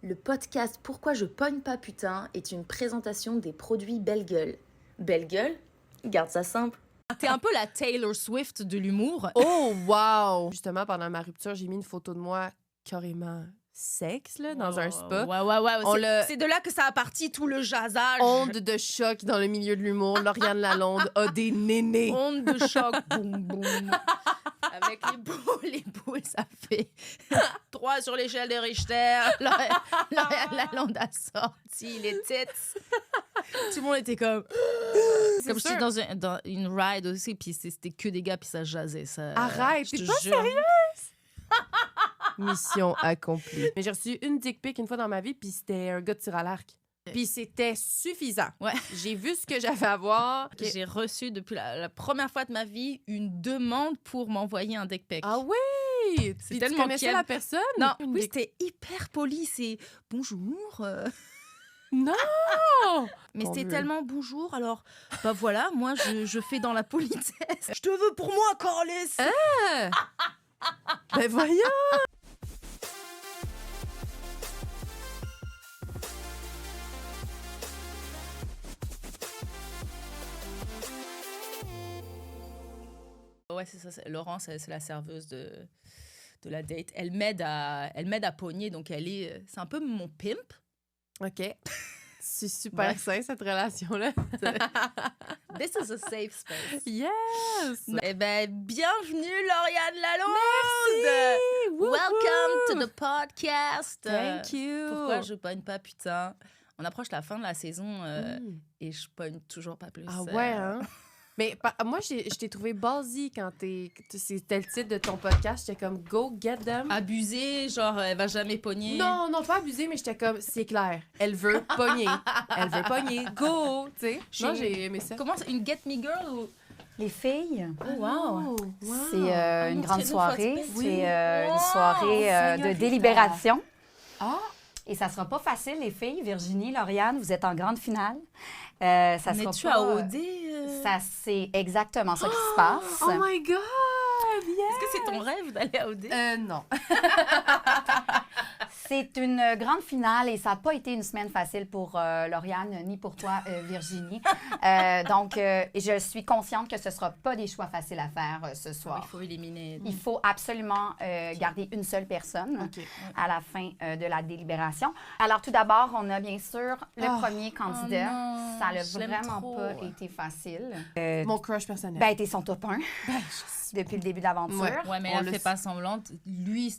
Le podcast Pourquoi je pogne pas putain est une présentation des produits Belle Gueule. Belle Gueule, garde ça simple. T'es un peu la Taylor Swift de l'humour. Oh, wow! Justement, pendant ma rupture, j'ai mis une photo de moi carrément sexe, là, dans un spa. Ouais. C'est de là que ça a parti tout le jazzage. Onde de choc dans le milieu de l'humour. Lauriane Lalonde a des nénés. Onde de choc. Boum, boum. Avec les boules, ça fait 3 sur l'échelle de Richter. Lauriane Lalonde a sorti les têtes. Tout le monde était comme... Comme j'étais dans une ride aussi, puis c'était que des gars, puis ça jazzait. Ça, Arrête, t'es pas sérieuse? Mission accomplie. Mais j'ai reçu une dick pic une fois dans ma vie, puis c'était un gars de tir à l'arc. Puis c'était suffisant. Ouais. J'ai vu ce que j'avais à voir. J'ai reçu depuis la première fois de ma vie une demande pour m'envoyer un dick pic. Ah oui! Tu connaissais la personne? Non, oui, c'était hyper poli. C'est « bonjour ». Non! Mais c'était tellement bonjour, alors bah voilà, moi je fais dans la politesse. Je te veux pour moi, Carlis! Ah! Ben voyons! Ouais, c'est ça. Laurence, c'est la serveuse de la date. Elle m'aide à pogner, donc c'est un peu mon pimp. OK. C'est super sain, cette relation-là. This is a safe space. Yes! Eh ben, bienvenue, Lauriane Lalonde! Merci! Welcome to the podcast! Thank you! Pourquoi je pogne pas, putain? On approche la fin de la saison et je pogne toujours pas plus. Ah ouais, hein? Mais moi, je t'ai trouvé ballsy quand c'était le titre de ton podcast. J'étais comme, go get them. Abusée, genre, elle va jamais pogner. Non, pas abusée, mais j'étais comme, c'est clair. Elle veut pogner. Elle veut pogner. Go! Tu sais? Non, j'ai aimé ça. Comment une Get Me Girl ou... Les filles. Oh, wow! C'est une grande soirée. Oui. C'est une soirée de délibération. Ah! Et ça sera pas facile, les filles. Virginie, Lauriane, vous êtes en grande finale. Ça sera Mais tu pas, as OD? Ça, c'est exactement ça qui se passe. Oh my God! Yes! Est-ce que c'est ton rêve d'aller à OD? Non. C'est une grande finale et ça n'a pas été une semaine facile pour Lauriane ni pour toi, Virginie. Donc, je suis consciente que ce ne sera pas des choix faciles à faire ce soir. Il faut éliminer. Il faut absolument garder une seule personne à la fin de la délibération. Alors, tout d'abord, on a bien sûr le premier candidat. Non, Ça n'a je l'aime vraiment trop. pas été facile. Mon crush personnel. Ben, t'es son top 1 depuis le début de l'aventure. Ouais, mais elle fait pas semblante. Lui,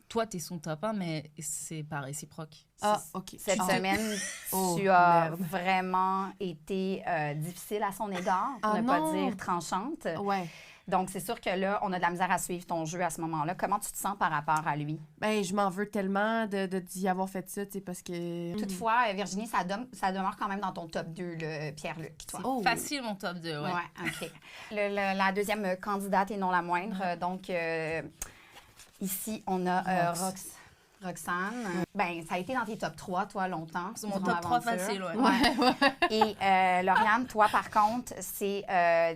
toi, t'es son top 1, mais c'est pas réciproque. Ah, OK. Cette semaine, tu as vraiment été difficile à son égard, pour ne pas dire tranchante. Ouais. Donc, c'est sûr que là, on a de la misère à suivre ton jeu à ce moment-là. Comment tu te sens par rapport à lui? Ben, je m'en veux tellement d'y avoir fait ça, tu sais, parce que... Toutefois, Virginie, ça demeure quand même dans ton top 2, le Pierre-Luc, toi. Oh. Facile, mon top 2, ouais. Ouais, OK. La deuxième candidate et non la moindre. Donc, ici, on a Roxane. Ben, ça a été dans tes top 3, toi, longtemps. C'est mon top 3 facile, Et Lauriane, toi, par contre,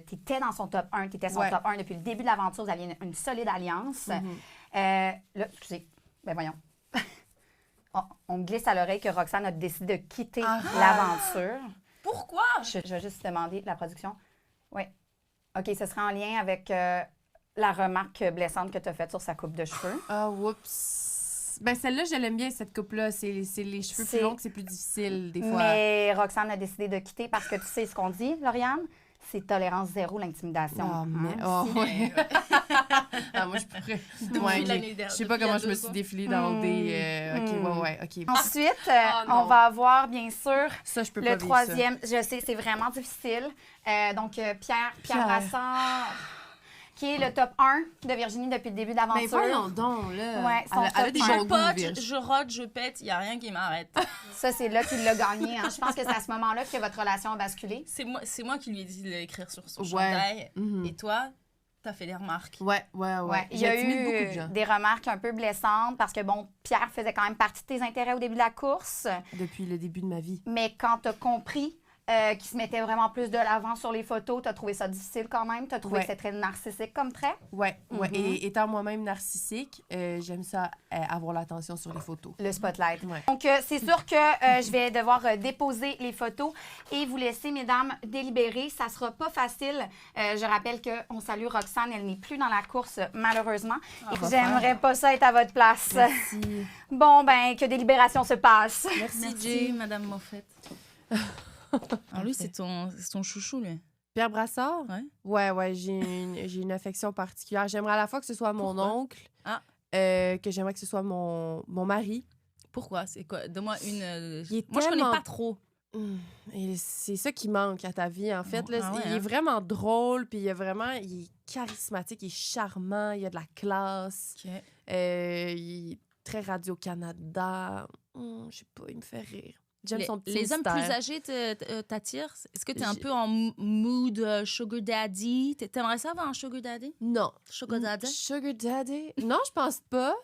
t'étais dans son top 1. T'étais son top 1 depuis le début de l'aventure. Vous aviez une solide alliance. Là, excusez. Ben, voyons. On me glisse à l'oreille que Roxane a décidé de quitter l'aventure. Pourquoi? Je vais juste demander la production. Oui. OK, ce sera en lien avec la remarque blessante que tu as faite sur sa coupe de cheveux. Ah, oups. Ben, celle-là, je l'aime bien, cette coupe-là. C'est les cheveux plus longs que c'est plus difficile, des fois. Mais Roxane a décidé de quitter parce que tu sais ce qu'on dit, Lauriane? C'est tolérance zéro, l'intimidation. Oh, mais... ouais. Moi, je pourrais... Je sais pas comment je me suis défilée dans le OK. Ensuite, on va avoir, bien sûr, ça, je peux le pas troisième. Je sais, c'est vraiment difficile. Donc, Pierre Brassard... qui est le top 1 de Virginie depuis le début de l'aventure. Mais voyons donc, là. Ouais, elle a des bons goûts, je rote, je pète, il n'y a rien qui m'arrête. Ça, c'est là qu'il l'a gagné. Hein. Je pense que c'est à ce moment-là que votre relation a basculé. C'est moi qui lui ai dit de l'écrire sur son chandail. Et toi, t'as fait des remarques. Ouais. Il y a eu des remarques un peu blessantes parce que, bon, Pierre faisait quand même partie de tes intérêts au début de la course. Depuis le début de ma vie. Mais quand t'as compris qui se mettait vraiment plus de l'avant sur les photos. Tu as trouvé ça difficile quand même? Tu as trouvé que c'était très narcissique comme trait? Ouais. Et étant moi-même narcissique, j'aime ça avoir l'attention sur les photos. Le spotlight. Ouais. Donc, c'est sûr que je vais devoir déposer les photos et vous laisser, mesdames, délibérer. Ça sera pas facile. Je rappelle qu'on salue Roxane. Elle n'est plus dans la course, malheureusement. Et j'aimerais pas ça être à votre place. Merci. Bon, ben, que délibération se passe. Merci, Jay, Madame Moffett. Alors lui, c'est ton chouchou, lui. Pierre Brassard? Ouais. Ouais, j'ai une affection particulière. J'aimerais à la fois que ce soit mon oncle, que j'aimerais que ce soit mon mari. Pourquoi? C'est quoi? Donne-moi une... Il est Moi, je connais tellement- pas trop. Et c'est ça qui manque à ta vie, en fait. Là. Ah ouais, Il est vraiment drôle, puis il est charismatique, il est charmant, il a de la classe. OK. Il est très Radio-Canada. Je sais pas, il me fait rire. J'aime son petit Les hommes plus mystère. âgés t'attirent? Est-ce que t'es un peu en mood sugar daddy? T'aimerais ça avoir un sugar daddy? Non. Sugar daddy? Sugar daddy? Non, je pense pas.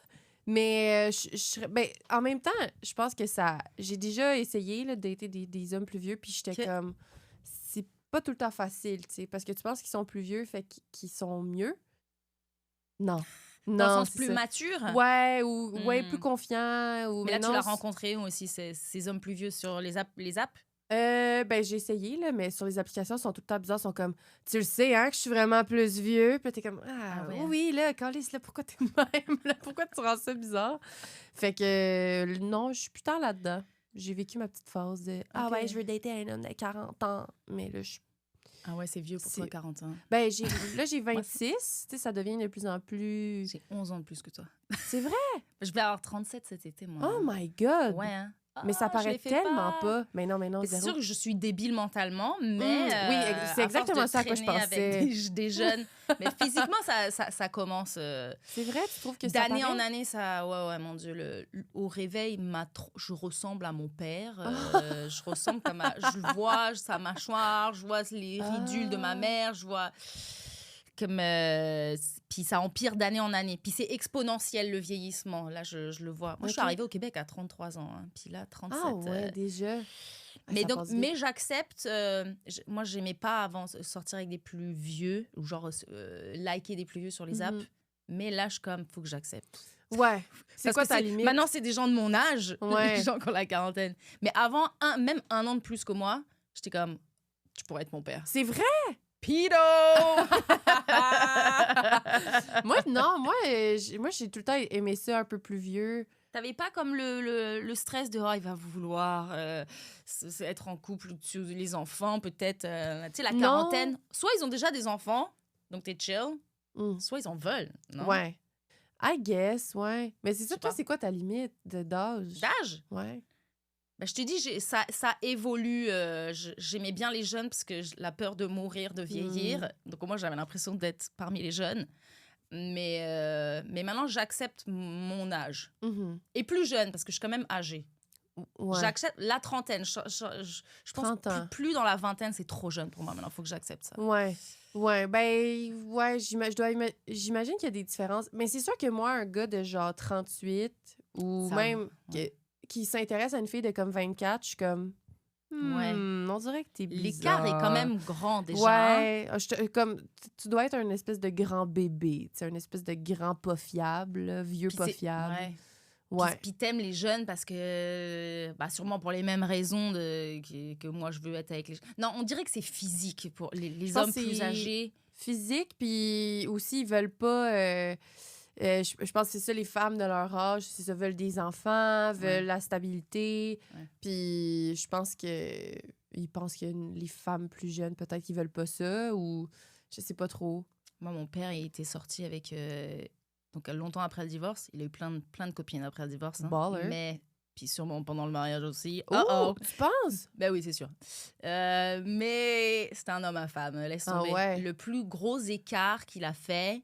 Mais en même temps, je pense que ça... J'ai déjà essayé là, de dater des hommes plus vieux, puis j'étais comme... C'est pas tout le temps facile, tu sais, parce que tu penses qu'ils sont plus vieux, fait qu'ils sont mieux. Non. Dans le Non, sens plus ça. mature? Ouais, plus confiant. Mais là, tu non, l'as rencontré aussi, ces hommes plus vieux sur les apps? J'ai essayé, là, mais sur les applications, ils sont tout le temps bizarres. Ils sont comme, tu le sais, hein, que je suis vraiment plus vieux. Puis t'es comme, oui, là, Calice, là, pourquoi t'es de même? Là, pourquoi tu rends ça bizarre? Fait que, non, je suis plus tard là-dedans. J'ai vécu ma petite phase de, ouais, je veux dater un homme de 40 ans. Mais là, je... Ah ouais, c'est vieux pour toi, 40 ans. Ben, j'ai 26. Tu sais, ça devient de plus en plus... J'ai 11 ans de plus que toi. C'est vrai? Je vais avoir 37 cet été, moi. Oh my God! Ouais, hein? Mais ça je paraît les fais tellement pas. Mais non, C'est zéro. sûr que je suis débile mentalement, mais... Oui, c'est exactement ça à quoi je traîner pensais. avec des jeunes. Mais physiquement, ça commence... C'est vrai, tu trouves que ça D'année paraît? en année, ça... Ouais, mon Dieu. Au réveil, je ressemble à mon père. Je ressemble comme à... Je le vois, sa mâchoire, je vois les ridules de ma mère, je vois... Comme... Puis ça empire d'année en année. Puis c'est exponentiel, le vieillissement. Là, je le vois. Moi, je suis arrivée au Québec à 33 ans. Hein. Puis là, 37. Ah ouais, déjà. Mais j'accepte. Moi, j'aimais pas avant sortir avec des plus vieux, ou genre liker des plus vieux sur les apps. Mais là, faut que j'accepte. Ouais. C'est Parce quoi que ta limite? Maintenant, c'est des gens de mon âge, Ouais. les gens qui ont la quarantaine. Mais avant, même un an de plus que moi, j'étais comme, tu pourrais être mon père. C'est vrai? Pido! Moi, j'ai tout le temps aimé ça un peu plus vieux. T'avais pas comme le stress de il va vouloir être en couple, les enfants, peut-être. Tu sais, la Non. quarantaine. Soit ils ont déjà des enfants, donc t'es chill, soit ils en veulent. Non? Ouais. I guess, ouais. Mais c'est Je ça, sais toi, pas. c'est quoi ta limite d'âge? D'âge? Ouais. Ben, je te dis, ça évolue. J'aimais bien les jeunes parce que la peur de mourir, de vieillir. Donc, moi, j'avais l'impression d'être parmi les jeunes. Mais maintenant, j'accepte mon âge. Et plus jeune, parce que je suis quand même âgée. Ouais. J'accepte la trentaine. Je pense 30 ans. plus dans la vingtaine, c'est trop jeune pour moi. Maintenant, il faut que j'accepte ça. Ouais. Ouais, j'imagine qu'il y a des différences. Mais c'est sûr que moi, un gars de genre 38 ou Ça même va, qui s'intéresse à une fille de comme 24, je suis comme... on dirait que t'es bizarre. L'écart est quand même grand déjà. Ouais, tu dois être un espèce de grand bébé, tu sais, un espèce de grand pas fiable, là, vieux Puis pas c'est- fiable. ouais. Ouais. Puis t'aimes les jeunes parce que, sûrement pour les mêmes raisons que moi je veux être avec les jeunes. Non, on dirait que c'est physique pour les pense hommes que plus c'est âgés. Physique, puis aussi, ils veulent pas... je pense que c'est ça, les femmes de leur âge, c'est ça, veulent des enfants, veulent la stabilité. Ouais. Puis je pense que ils pensent que les femmes plus jeunes, peut-être qu'ils veulent pas ça, ou je sais pas trop. Moi, mon père, il était sorti avec... donc, longtemps après le divorce. Il a eu plein de copines après le divorce. Hein. Baller. Mais... Puis sûrement pendant le mariage aussi. Oh, tu penses? Ben oui, c'est sûr. Mais c'était un homme à femme. Laisse Ah tomber. ouais. Le plus gros écart qu'il a fait,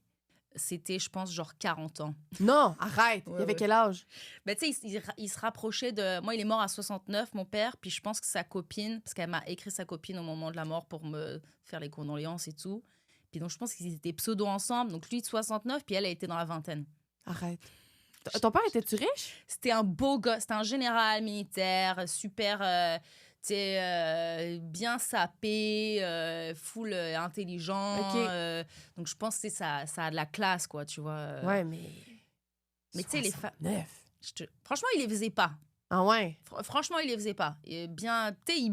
c'était, je pense, genre 40 ans. Non, arrête. Ouais, il avait ouais. quel âge? Ben, tu sais, il se rapprochait de... Moi, il est mort à 69, mon père. Puis je pense que sa copine, parce qu'elle m'a écrit sa copine au moment de la mort pour me faire les condoléances et tout. Puis donc, je pense qu'ils étaient pseudo ensemble. Donc, lui de 69, puis elle était dans la vingtaine. Arrête. Ton père était-tu riche? C'était un beau gars. C'était un général militaire, super... tu bien sapé, full intelligent. Ok. Donc, je pense que ça a de la classe, quoi, tu vois. Ouais, mais... Mais tu sais, les femmes... 69. Franchement, il les faisait pas. Ah ouais? Franchement, il les faisait pas. Et bien, tu sais,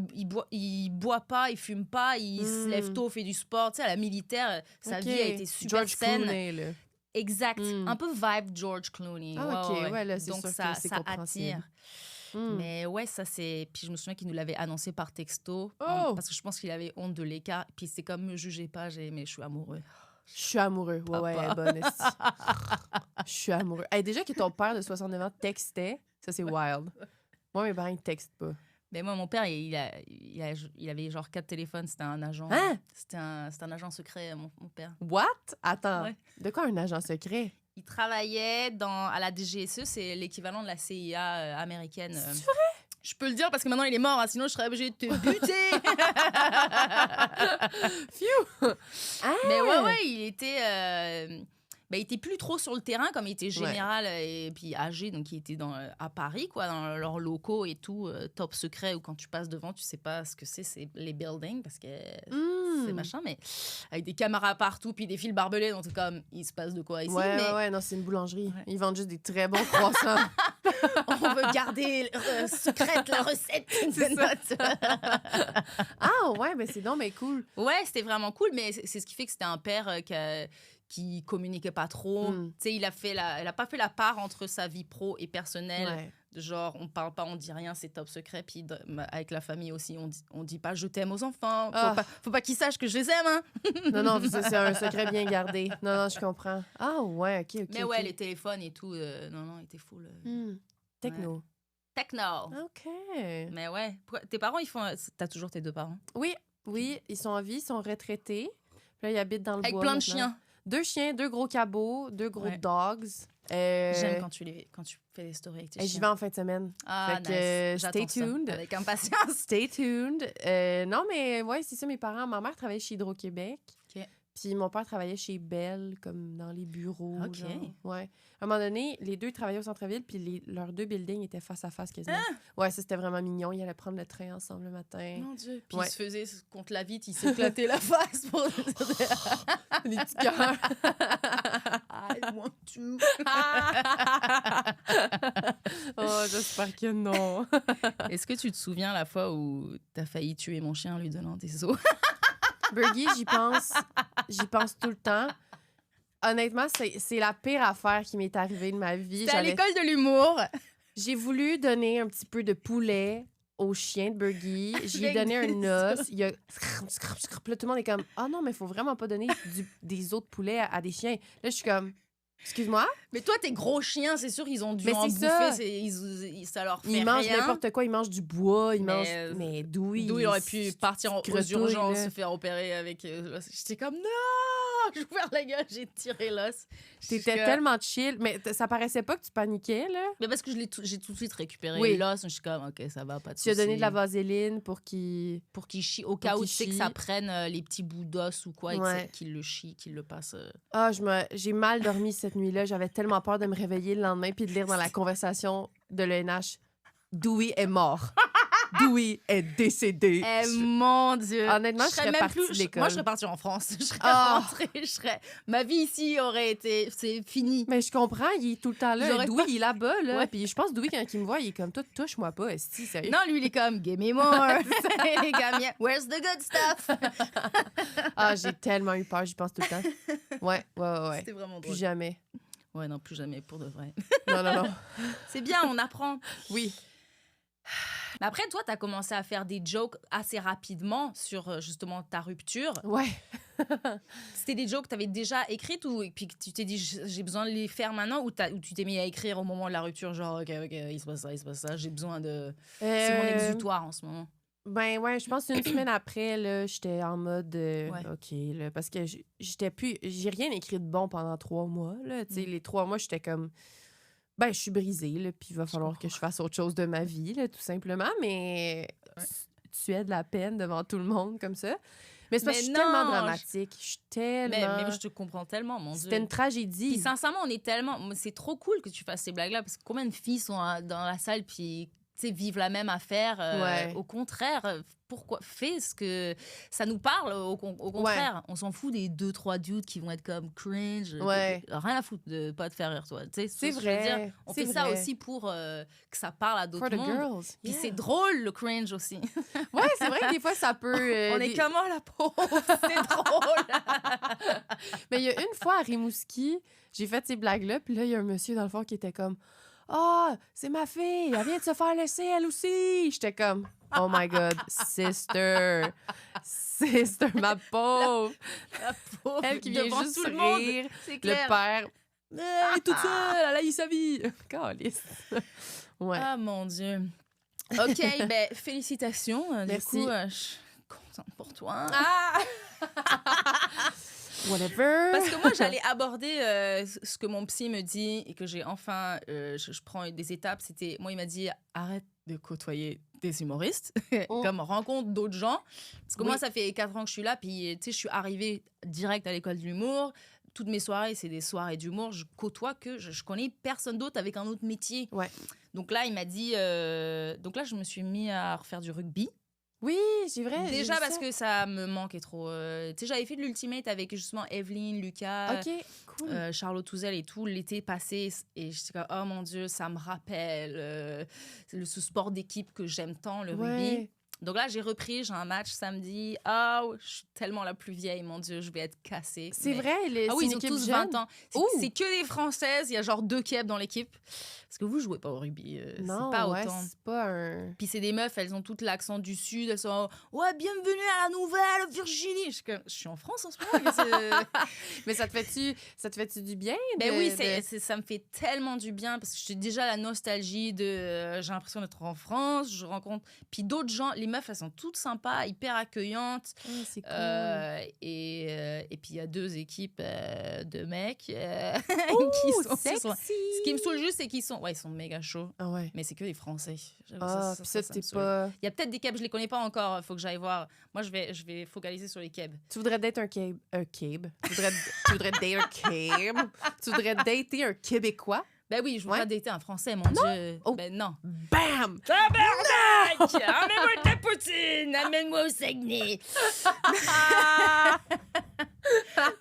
il boit pas, il fume pas, il se lève tôt, fait du sport. Tu sais, à la militaire, sa Ok. vie a été super George saine. Clooney, là. Exact. Un peu vibe George Clooney. Ah, ok. Ouais, là, c'est donc sûr ça, que c'est ça compréhensible. attire. Mais ouais, ça c'est. Puis je me souviens qu'il nous l'avait annoncé par texto. Oh! Parce que je pense qu'il avait honte de l'écart. Puis c'est comme me jugez pas, mais je suis amoureux. Je suis amoureux. Ouais, ouais, elle est bonne. esti. Je suis amoureux. Hey, déjà que ton père de 69 ans textait, ça, c'est wild. Moi, mes parents, ils textent pas. Mais moi, mon père, il avait genre 4 téléphones. C'était un agent. Hein? C'était un agent secret, mon père. What? Attends. Ouais. De quoi un agent secret? Il travaillait à la DGSE, c'est l'équivalent de la CIA américaine. C'est vrai? Je peux le dire parce que maintenant il est mort, hein, sinon je serais obligée de te buter. Phew! Ah! Mais ouais, il était plus trop sur le terrain comme il était général et puis âgé, donc il était à Paris, quoi, dans leurs locaux et tout, top secret, où quand tu passes devant, tu sais pas ce que c'est les buildings parce que c'est machin, mais avec des caméras partout puis des fils barbelés, donc c'est comme il se passe de quoi ici. Ouais, non, c'est une boulangerie. Ouais. Ils vendent juste des très bons croissants. On veut garder secrète la recette de notre... Ah ouais, mais c'est donc mais cool. Ouais, c'était vraiment cool, mais c'est ce qui fait que c'était un père qui communiquait pas trop. Tu sais, il a pas fait la part entre sa vie pro et personnelle. Ouais. Genre, on parle pas, on dit rien, c'est top secret. Puis avec la famille aussi, on dit pas je t'aime aux enfants. Faut pas qu'ils sachent que je les aime, hein. Non, c'est un secret bien gardé. Non, je comprends. Ah ouais, ok. Mais ouais, les téléphones et tout, non, ils étaient full. Techno. Ouais. Techno. OK. Mais ouais. Tes parents, ils font... T'as toujours tes 2 parents? Oui, ils sont en vie, ils sont retraités. Puis là, ils habitent dans le avec bois. Avec plein maintenant. de chiens. 2 chiens, 2 gros cabots, 2 gros dogs. J'aime quand tu fais des stories avec tes chiens. J'y vais en fin de semaine. Ah, fait que, nice. stay tuned. Ça, avec impatience. Stay tuned. Non, mais ouais, c'est ça, mes parents. Ma mère travaillait chez Hydro-Québec. OK. Puis mon père travaillait chez Bell, comme dans les bureaux. OK. Genre. Ouais. À un moment donné, les 2 travaillaient au centre-ville, puis leurs 2 buildings étaient face à face quasiment. Ah! Ouais, ça, c'était vraiment mignon. Ils allaient prendre le train ensemble le matin. Mon Dieu. Puis ils se faisaient contre la vitre, ils s'éclataient la face pour... Les petits cœurs. I want to. Oh, j'espère que non. Est-ce que tu te souviens la fois où t'as failli tuer mon chien en lui donnant des os? Burgie, j'y pense tout le temps. Honnêtement, c'est la pire affaire qui m'est arrivée de ma vie. C'était à l'école de l'humour. J'ai voulu donner un petit peu de poulet au chien de Burgie. J'y ai donné un os. Il y a... Là, tout le monde est comme « Ah non, mais il faut vraiment pas donner des os de poulet à des chiens. » Là, je suis comme « Excuse-moi? » Mais toi, tes gros chiens, c'est sûr, ils ont dû en bouffer. Ça leur fait rien. Ils mangent n'importe quoi. Ils mangent du bois. Ils mangent... Mais Dewey... Dewey, il aurait pu partir aux urgences, se faire opérer avec... J'étais comme « Non! » J'ai ouvert la gueule, j'ai tiré l'os. T'étais tellement chill. Mais ça paraissait pas que tu paniquais, là? Mais parce que j'ai tout de suite récupéré l'os. Je suis comme, OK, ça va, pas de souci. Tu as donné de la vaseline pour qu'il chie. Au cas où tu sais que ça prenne les petits bouts d'os ou quoi, et qu'il le chie, qu'il le passe. Ah, j'ai mal dormi cette nuit-là. J'avais tellement peur de me réveiller le lendemain puis de lire dans la conversation de l'ENH, Dewey est mort. Dewey est décédé. Mon Dieu. Honnêtement, je serais partie de l'école. Moi, je serais partie en France. Je serais rentrée. Ma vie ici aurait été... C'est fini. Mais je comprends, il est tout le temps là. Dewey, il est là-bas, là. Ouais. Puis je pense que Dewey, quand il me voit, il est comme, toi, touche-moi pas, esti, sérieux. Non, lui, il est comme, give me more. Les gars, where's the good stuff? Ah, j'ai tellement eu peur, j'y pense tout le temps. Ouais. C'était vraiment drôle. Plus jamais. Ouais, non, plus jamais, pour de vrai. Non. C'est bien, on apprend. Oui. Mais après, toi, t'as commencé à faire des jokes assez rapidement sur justement ta rupture. Ouais. C'était des jokes que t'avais déjà écrites ou puis que tu t'es dit j'ai besoin de les faire maintenant ou tu t'es mis à écrire au moment de la rupture genre ok, il se passe ça, j'ai besoin de... C'est mon exutoire en ce moment. Ben ouais, je pense qu'une semaine après, là, j'étais en mode OK, là, parce que j'ai rien écrit de bon pendant 3 mois, là. Tu sais, les 3 mois, j'étais comme... Ben, je suis brisée, là, puis il va falloir que je fasse autre chose de ma vie, là, tout simplement. Mais tu es de la peine devant tout le monde comme ça. Mais c'est parce que je suis tellement dramatique. Je suis tellement... Mais je te comprends tellement, mon Dieu. C'était une tragédie. Puis sincèrement, on est tellement... C'est trop cool que tu fasses ces blagues-là, parce que combien de filles sont dans la salle, puis vivre la même affaire. Ouais. Au contraire, pourquoi fais ce que ça nous parle, au contraire. On s'en fout des 2-3 dudes qui vont être comme cringe. Ouais. Rien à foutre de pas te faire rire, toi. C'est ce que je veux vrai. dire. On c'est fait ça vrai. aussi pour que ça parle à d'autres For the mondes. girls. Puis Yeah. c'est drôle, le cringe aussi. Ouais, c'est vrai que des fois, ça peut... On est comment, la pauvre? C'est drôle. Mais il y a une fois à Rimouski, j'ai fait ces blagues-là, puis là, il y a un monsieur dans le fond qui était comme « Ah, c'est ma fille, elle vient de se faire laisser, elle aussi! » J'étais comme « Oh my God, sister! Sister, ma pauvre! La pauvre, Elle qui vient devant juste tout le monde. rire. C'est Le clair. père, elle est toute seule, elle a eu sa vie! » Calisse. Ouais. Ah, mon Dieu. OK, ben félicitations. Merci. Du coup, je suis contente pour toi. Ah! Whatever. Parce que moi, j'allais aborder ce que mon psy me dit et que j'ai enfin... je prends des étapes. C'était... Moi, il m'a dit, arrête de côtoyer des humoristes. Oh. Comme rencontre d'autres gens. Parce que Oui. moi, ça fait 4 ans que je suis là. Puis, tu sais, je suis arrivée direct à l'école de l'humour. Toutes mes soirées, c'est des soirées d'humour. Je côtoie que... Je connais personne d'autre avec un autre métier. Ouais. Donc là, il m'a dit... Donc là, je me suis mis à refaire du rugby. Oui, c'est vrai. j'ai Déjà vu parce ça. que ça me manquait trop. Tu sais, j'avais fait de l'Ultimate avec justement Evelyne, Lucas, OK, cool. Charlotte Touzel et tout l'été passé. Et j'étais comme, oh mon Dieu, ça me rappelle ce sport d'équipe que j'aime tant, le rugby. Ouais. Donc là, j'ai repris, j'ai un match samedi. Ah, je suis tellement la plus vieille, mon Dieu, je vais être cassée. C'est Mais- vrai, Ah c'est oui, ils une ont équipe tous jeune. 20 ans. Ouh. C'est que des Françaises, il y a genre 2 Keb dans l'équipe. Parce que vous jouez pas au rugby, Non, c'est pas ouais, autant. c'est pas un... Puis c'est des meufs, elles ont toutes l'accent du Sud. Elles sont ouais, bienvenue à la Nouvelle-Virginie. Je suis en France en ce moment. Mais ça te fait-tu du bien? Ben oui, de- ça me fait tellement du bien parce que j'ai déjà la nostalgie de. J'ai l'impression d'être en France. Je rencontre. Puis d'autres gens, les meufs, elles sont toutes sympas, hyper accueillantes. Ah, c'est cool. Et puis il y a 2 équipes de mecs qui Ouh, sont. sexy! Ce qui me saoule juste, c'est qu'ils sont. Ouais, ils sont méga chauds. Ah ouais. Mais c'est que des Français. J'avoue, Ah, puis ça, me t'es saoule. pas... Il y a peut-être des kebs, je les connais pas encore, faut que j'aille voir. Moi, je vais focaliser sur les kebs. Tu voudrais dater un Cabe. Tu voudrais dater un Cabe. Tu voudrais dater un Québécois. Ben oui, je voudrais Ouais. dater un Français, mon Dieu. Oh. Ben non. Bam! Tabarnak! Amène-moi ta poutine! Amène-moi au Saguenay!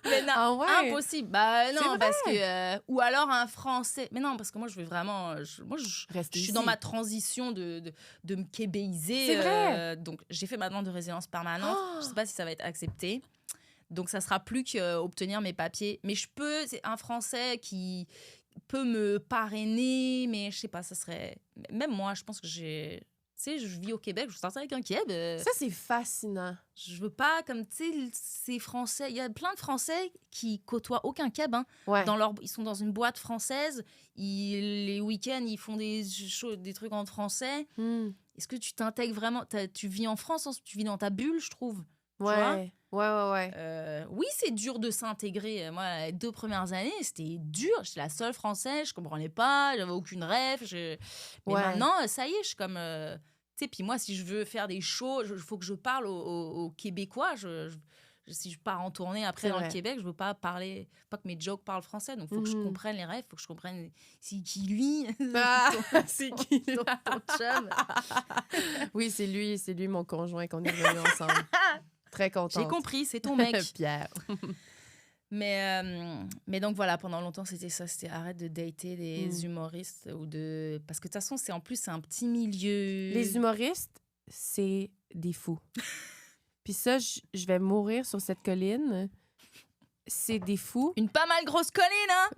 Mais non, Ah ouais? impossible. Bah non, C'est vrai. parce que... ou alors un Français. Mais non, parce que moi, je veux vraiment... Reste Je suis ici. dans ma transition de me québéiser. C'est vrai. Donc, j'ai fait ma demande de résidence permanente. Oh. Je sais pas si ça va être accepté. Donc, ça sera plus qu'obtenir mes papiers. Mais c'est un Français qui peut me parrainer, mais je sais pas, ça serait... Même moi, je pense que j'ai... Tu sais, je vis au Québec, je veux sortir avec un Québec. Ça, c'est fascinant. Je veux pas, comme, tu sais, ces Français... Il y a plein de Français qui côtoient aucun Québec, hein. Ouais. Ils sont dans une boîte française. Les week-ends, ils font des trucs en français. Hmm. Est-ce que tu t'intègres vraiment? Tu vis en France, tu vis dans ta bulle, je trouve. Ouais. Ouais. Oui, c'est dur de s'intégrer. Moi, les 2 premières années, c'était dur. J'étais la seule Française, je comprenais pas, j'avais aucune rêve. Mais Ouais. maintenant, ça y est, je suis comme... tu sais, puis moi, si je veux faire des shows, il faut que je parle aux Québécois. Si je pars en tournée après C'est dans vrai. le Québec, je veux pas que mes jokes parlent français. Donc, il faut que je Mhm. comprenne les rêves, il faut que je comprenne c'est qui lui, Ah, c'est qui? ton chum. Oui, c'est lui mon conjoint qu'on est revenus ensemble. Très contente. J'ai compris, c'est ton mec. Pierre. Mais donc voilà, pendant longtemps, c'était ça. C'était arrête de dater des Mm. humoristes parce que de toute façon, c'est un petit milieu. Les humoristes, c'est des fous. Puis ça, je vais mourir sur cette colline. C'est des fous. Une pas mal grosse colline, hein?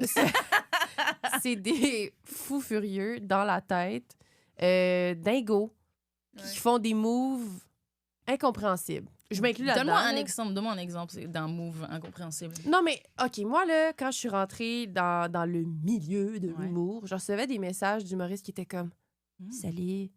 C'est des fous furieux dans la tête, dingos, Ouais. qui font des moves incompréhensibles. Je m'inclus là-dedans. Donne-moi un exemple d'un move incompréhensible. Non, mais OK, moi, là, quand je suis rentrée dans le milieu de Ouais. l'humour, je recevais des messages d'humoristes qui étaient comme « Salut,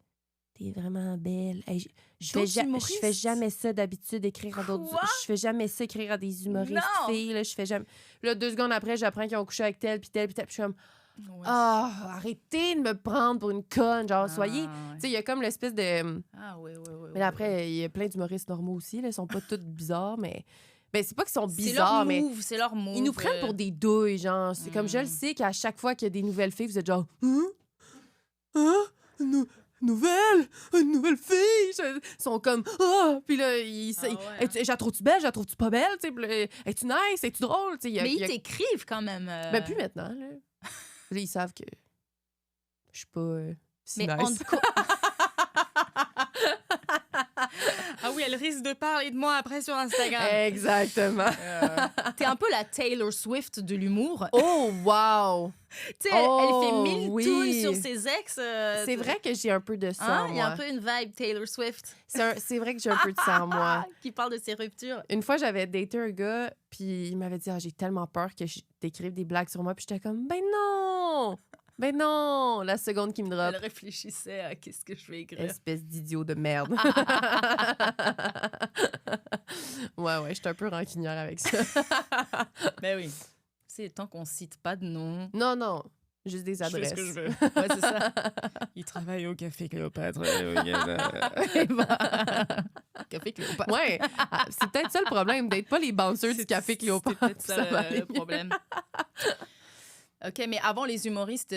t'es vraiment belle. Hey, je D'autres fais jamais ça d'habitude, écrire à d'autres... Quoi? Je fais jamais ça, écrire à des humoristes Non! filles. Là, je fais jamais... Là, 2 secondes après, j'apprends qu'ils ont couché avec tel, puis tel, puis tel. Puis je suis comme Ouais. « Ah, arrêtez de me prendre pour une conne. » Genre, soyez... Ah, Tu ouais. sais, il y a comme l'espèce de... Ah, ouais. Mais là, après, il y a plein d'humoristes normaux aussi. Là, ils sont pas tous bizarres, mais... Ben, c'est pas qu'ils sont C'est bizarres, leur mais... move, c'est leur move. Ils nous prennent pour des douilles, genre. C'est comme, je le sais qu'à chaque fois qu'il y a des nouvelles filles, vous êtes genre... Hein? Hein? une nouvelle fille. Ils sont comme, ah! Puis là, je la trouve-tu belle, je la trouve-tu pas belle? Puis là, es-tu nice, es-tu drôle? Mais ils t'écrivent quand même. Ben, plus maintenant, là. Là, ils savent que je suis pas si mais nice. Ah oui, elle risque de parler de moi après sur Instagram. Exactement. T'es un peu la Taylor Swift de l'humour. Oh, wow! Tu sais, elle fait 1000 oui. tunes sur ses ex. C'est vrai que j'ai un peu de ça en Il y a moi. un peu une vibe Taylor Swift. C'est vrai que j'ai un peu de ça en moi. Qui parle de ses ruptures. Une fois, j'avais daté un gars, puis il m'avait dit j'ai tellement peur que je t'écrive des blagues sur moi. Puis j'étais comme ben non! Ben non! La seconde qui me drop. Elle réfléchissait à qu'est-ce que je vais écrire. Espèce d'idiot de merde. ouais, j'étais un peu rancunière avec ça. Ben oui. C'est tant qu'on cite pas de nom. Non. Juste des Je fais adresses. ce que je veux. Ouais, c'est ça. Il travaille au Café Cléopâtre. Café Cléopâtre. Ouais, c'est peut-être ça le problème, d'être pas les bouncers du Café Cléopâtre. C'est peut-être Ça ça va aller le problème. OK, mais avant les humoristes,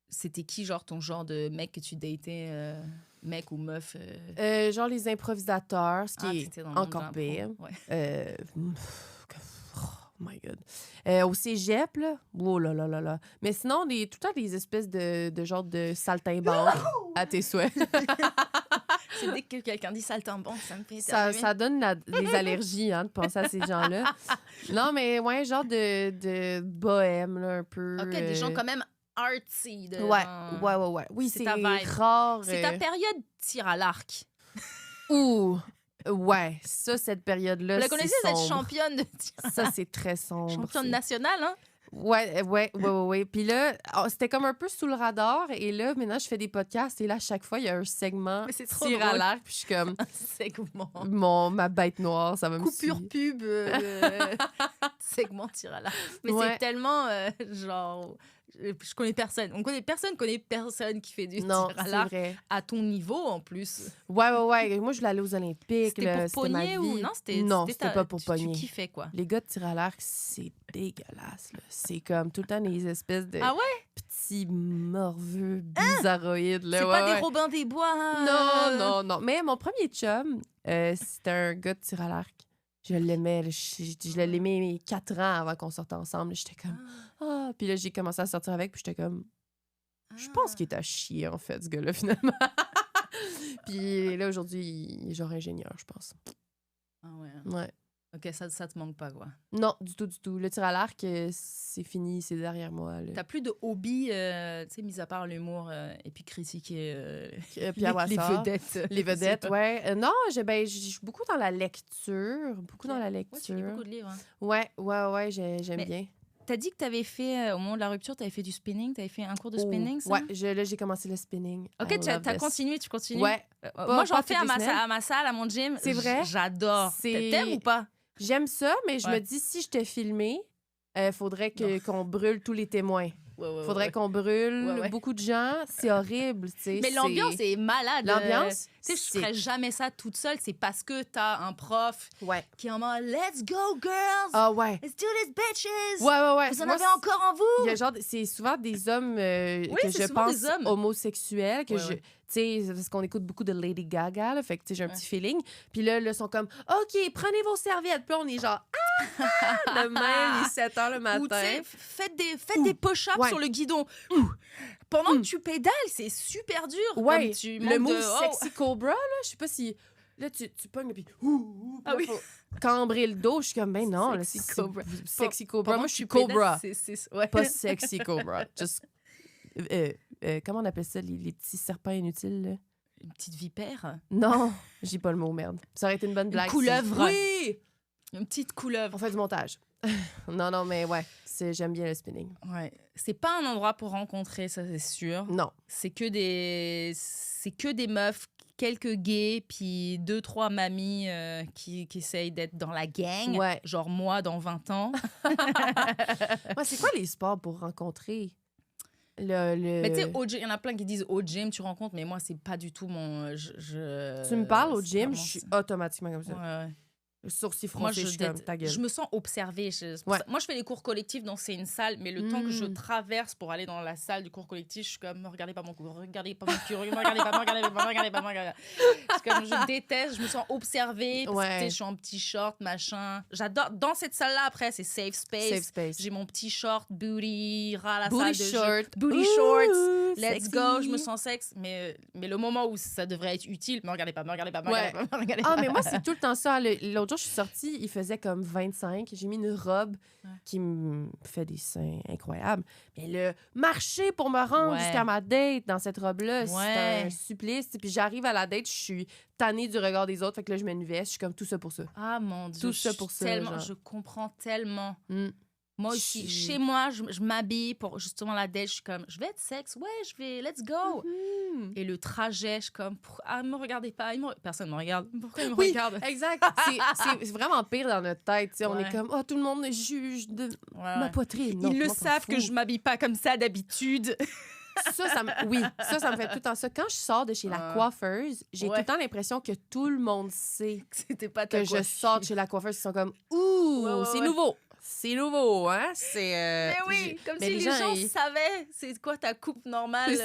c'était qui, genre, ton genre de mec que tu datais, mec ou meuf? Genre les improvisateurs, ce qui t'étais dans est le monde encore de l'impro. pire. Ouais. Oh my God. Au cégep, là, oh là là là là. Mais sinon, tout le temps des espèces de genre de saltimbanques à tes souhaits. C'est dès que quelqu'un dit saltimbanque, ça me fait Ça donne des allergies, hein, de penser à ces gens-là. Non, mais ouais, genre de bohème, là, un peu. OK, des gens quand même artsy. Ouais. Oui, C'est c'est ta vibe. rare. C'est ta période tir à l'arc. Ouh, ouais, ça, cette période-là, Vous la c'est connaissez, cette sombre. championne de tir? Ça, c'est très sombre. Championne c'est- nationale, hein? Ouais. Puis là, c'était comme un peu sous le radar. Et là, maintenant, je fais des podcasts. Et là, à chaque fois, il y a un segment Mais c'est trop tir à drôle. l'arc. Puis je suis comme, Segment. ma bête noire, ça va me Coupure suivre. pub. Segment tir à l'arc. Mais Ouais. c'est tellement genre. Je connais personne. Connaît personne qui fait du Non, tir à c'est l'arc vrai. à ton niveau en plus. Ouais. Moi, je voulais aller aux Olympiques. C'était là, pour ma pogner ou vie. non? Non, c'était pas pour Tu pogner. kiffais quoi? Les gars de tir à l'arc, c'est dégueulasse. Là. C'est comme tout le temps des espèces de Ah ouais? petits morveux bizarroïdes. Là. C'est Ouais, pas ouais. des Robin des Bois. Hein? Non. Mais mon premier chum, c'était un gars de tir à l'arc. Je l'aimais. Là. Je l'aimais 4 ans avant qu'on sorte ensemble. J'étais comme, ah. Puis là, j'ai commencé à sortir avec. Puis j'étais comme, je pense qu'il est à chier, en fait, ce gars-là, finalement. Puis là, aujourd'hui, il est genre ingénieur, je pense. Ah ouais. Ouais. Ok, ça te manque pas quoi. Non, du tout. Le tir à l'arc, c'est fini, c'est derrière moi. Là. T'as plus de hobby, tu sais, mis à part l'humour et puis critiquer Pierre les Brassard. vedettes. Les vedettes, ouais. Non, je suis beaucoup dans la lecture. Dans la Ouais, tu lis lecture. beaucoup de livres. Hein. Ouais, j'aime Mais bien. T'as dit que t'avais fait, au moment de la rupture, t'avais fait du spinning, t'avais fait un cours de spinning, ça? Ouais, là, j'ai commencé le spinning. Ok, I t'as love this. continué, tu continues? Ouais. Moi, j'en pas fais toutes les semaines. à ma salle, à mon gym. C'est vrai? J'adore. C'est- T'aimes ou pas? J'aime ça, mais je Ouais. me dis, si je t'ai filmé, faudrait qu'on brûle tous les témoins. Faudrait qu'on brûle Ouais. beaucoup de gens. C'est horrible, tu sais. Mais l'ambiance est malade. L'ambiance, Tu sais, je c'est- ferais jamais ça toute seule. C'est parce que t'as un prof Ouais. qui est en mode « Let's go, girls! Ah ouais. Let's do this, bitches! Ouais. Vous en Moi, avez encore en vous! Il y a genre, c'est souvent des hommes Oui, que c'est je souvent pense des hommes. homosexuels, que Ouais, je, ouais. tu sais, parce qu'on écoute beaucoup de Lady Gaga, là, fait que tu sais, j'ai un Ouais. petit feeling. Puis là, ils sont comme, OK, prenez vos serviettes. Puis là, on est genre, le même, il est 7 h le matin. Ou tu sais, faites des push-ups Ouais. sur le guidon. Pendant que tu pédales, c'est super dur. Ouais, Comme tu le montes move de- sexy cobra, là, je sais pas si... Là, tu pognes, puis Ah là, oui. faut cambrer le dos. Je suis comme, ben non, là, Sexy c'est cobra. Sexy cobra. Pendant Moi, que je suis tu pédales, cobra, ouais. pas sexy cobra. Just... comment on appelle ça, les petits serpents inutiles, là? Une petite vipère. Non, j'ai pas le mot, merde. Ça aurait été une bonne blague. couleuvre. Oui! Une petite couleuvre. On fait du montage. non, mais ouais, j'aime bien le spinning. Ouais. C'est pas un endroit pour rencontrer, ça c'est sûr. Non. C'est que des meufs, quelques gays, puis 2-3 mamies qui essayent d'être dans la gang. Ouais. Genre moi dans 20 ans. Ouais, c'est quoi les sports pour rencontrer? Mais tu sais, il y en a plein qui disent au gym, tu rencontres, mais moi, c'est pas du tout mon. Tu me parles au c'est gym, vraiment je suis ça. automatiquement comme ça. Ouais. sourcils Moi, froncés, je suis comme ta gueule. je me sens observée. Moi, je fais les cours collectifs, donc c'est une salle, mais le temps que je traverse pour aller dans la salle du cours collectif, je suis comme, regardez pas mon cours, regardez pas mon cul, regardez pas. C'est comme, je déteste, je me sens observée, parce que, tu sais, je suis en petit short, machin. J'adore. Dans cette salle-là, après, c'est safe space. J'ai mon petit short, booty, la salle de jeu. Booty shorts, let's go, je me sens sexe. Mais le moment où ça devrait être utile, me regardez pas. Mais moi, c'est tout le temps ça. L'autre jour, je suis sortie, il faisait comme 25. J'ai mis une robe qui me fait des seins incroyables. Mais le marcher pour me rendre jusqu'à ma date dans cette robe-là, c'est un supplice. Puis j'arrive à la date, je suis tannée du regard des autres. Fait que là, je mets une veste. Je suis comme tout ça pour ça. Ah, mon Dieu. Tout ça pour ça. Je comprends tellement. Moi aussi, chez moi, je m'habille pour justement la date. Je suis comme, je vais être sexe. Ouais, let's go. Et le trajet, je suis comme, me regardez pas. Personne me regarde. Pourquoi ils me regardent? Exact. C'est vraiment pire dans notre tête. On est comme, tout le monde me juge de ma poitrine. Non, ils le savent que je m'habille pas comme ça d'habitude. Ça me fait tout le temps ça. Quand je sors de chez la coiffeuse, j'ai tout le temps l'impression que tout le monde sait que je sors de chez la coiffeuse. Ils sont comme, c'est nouveau. C'est nouveau, hein? Mais oui, comme si les gens savaient c'est quoi ta coupe normale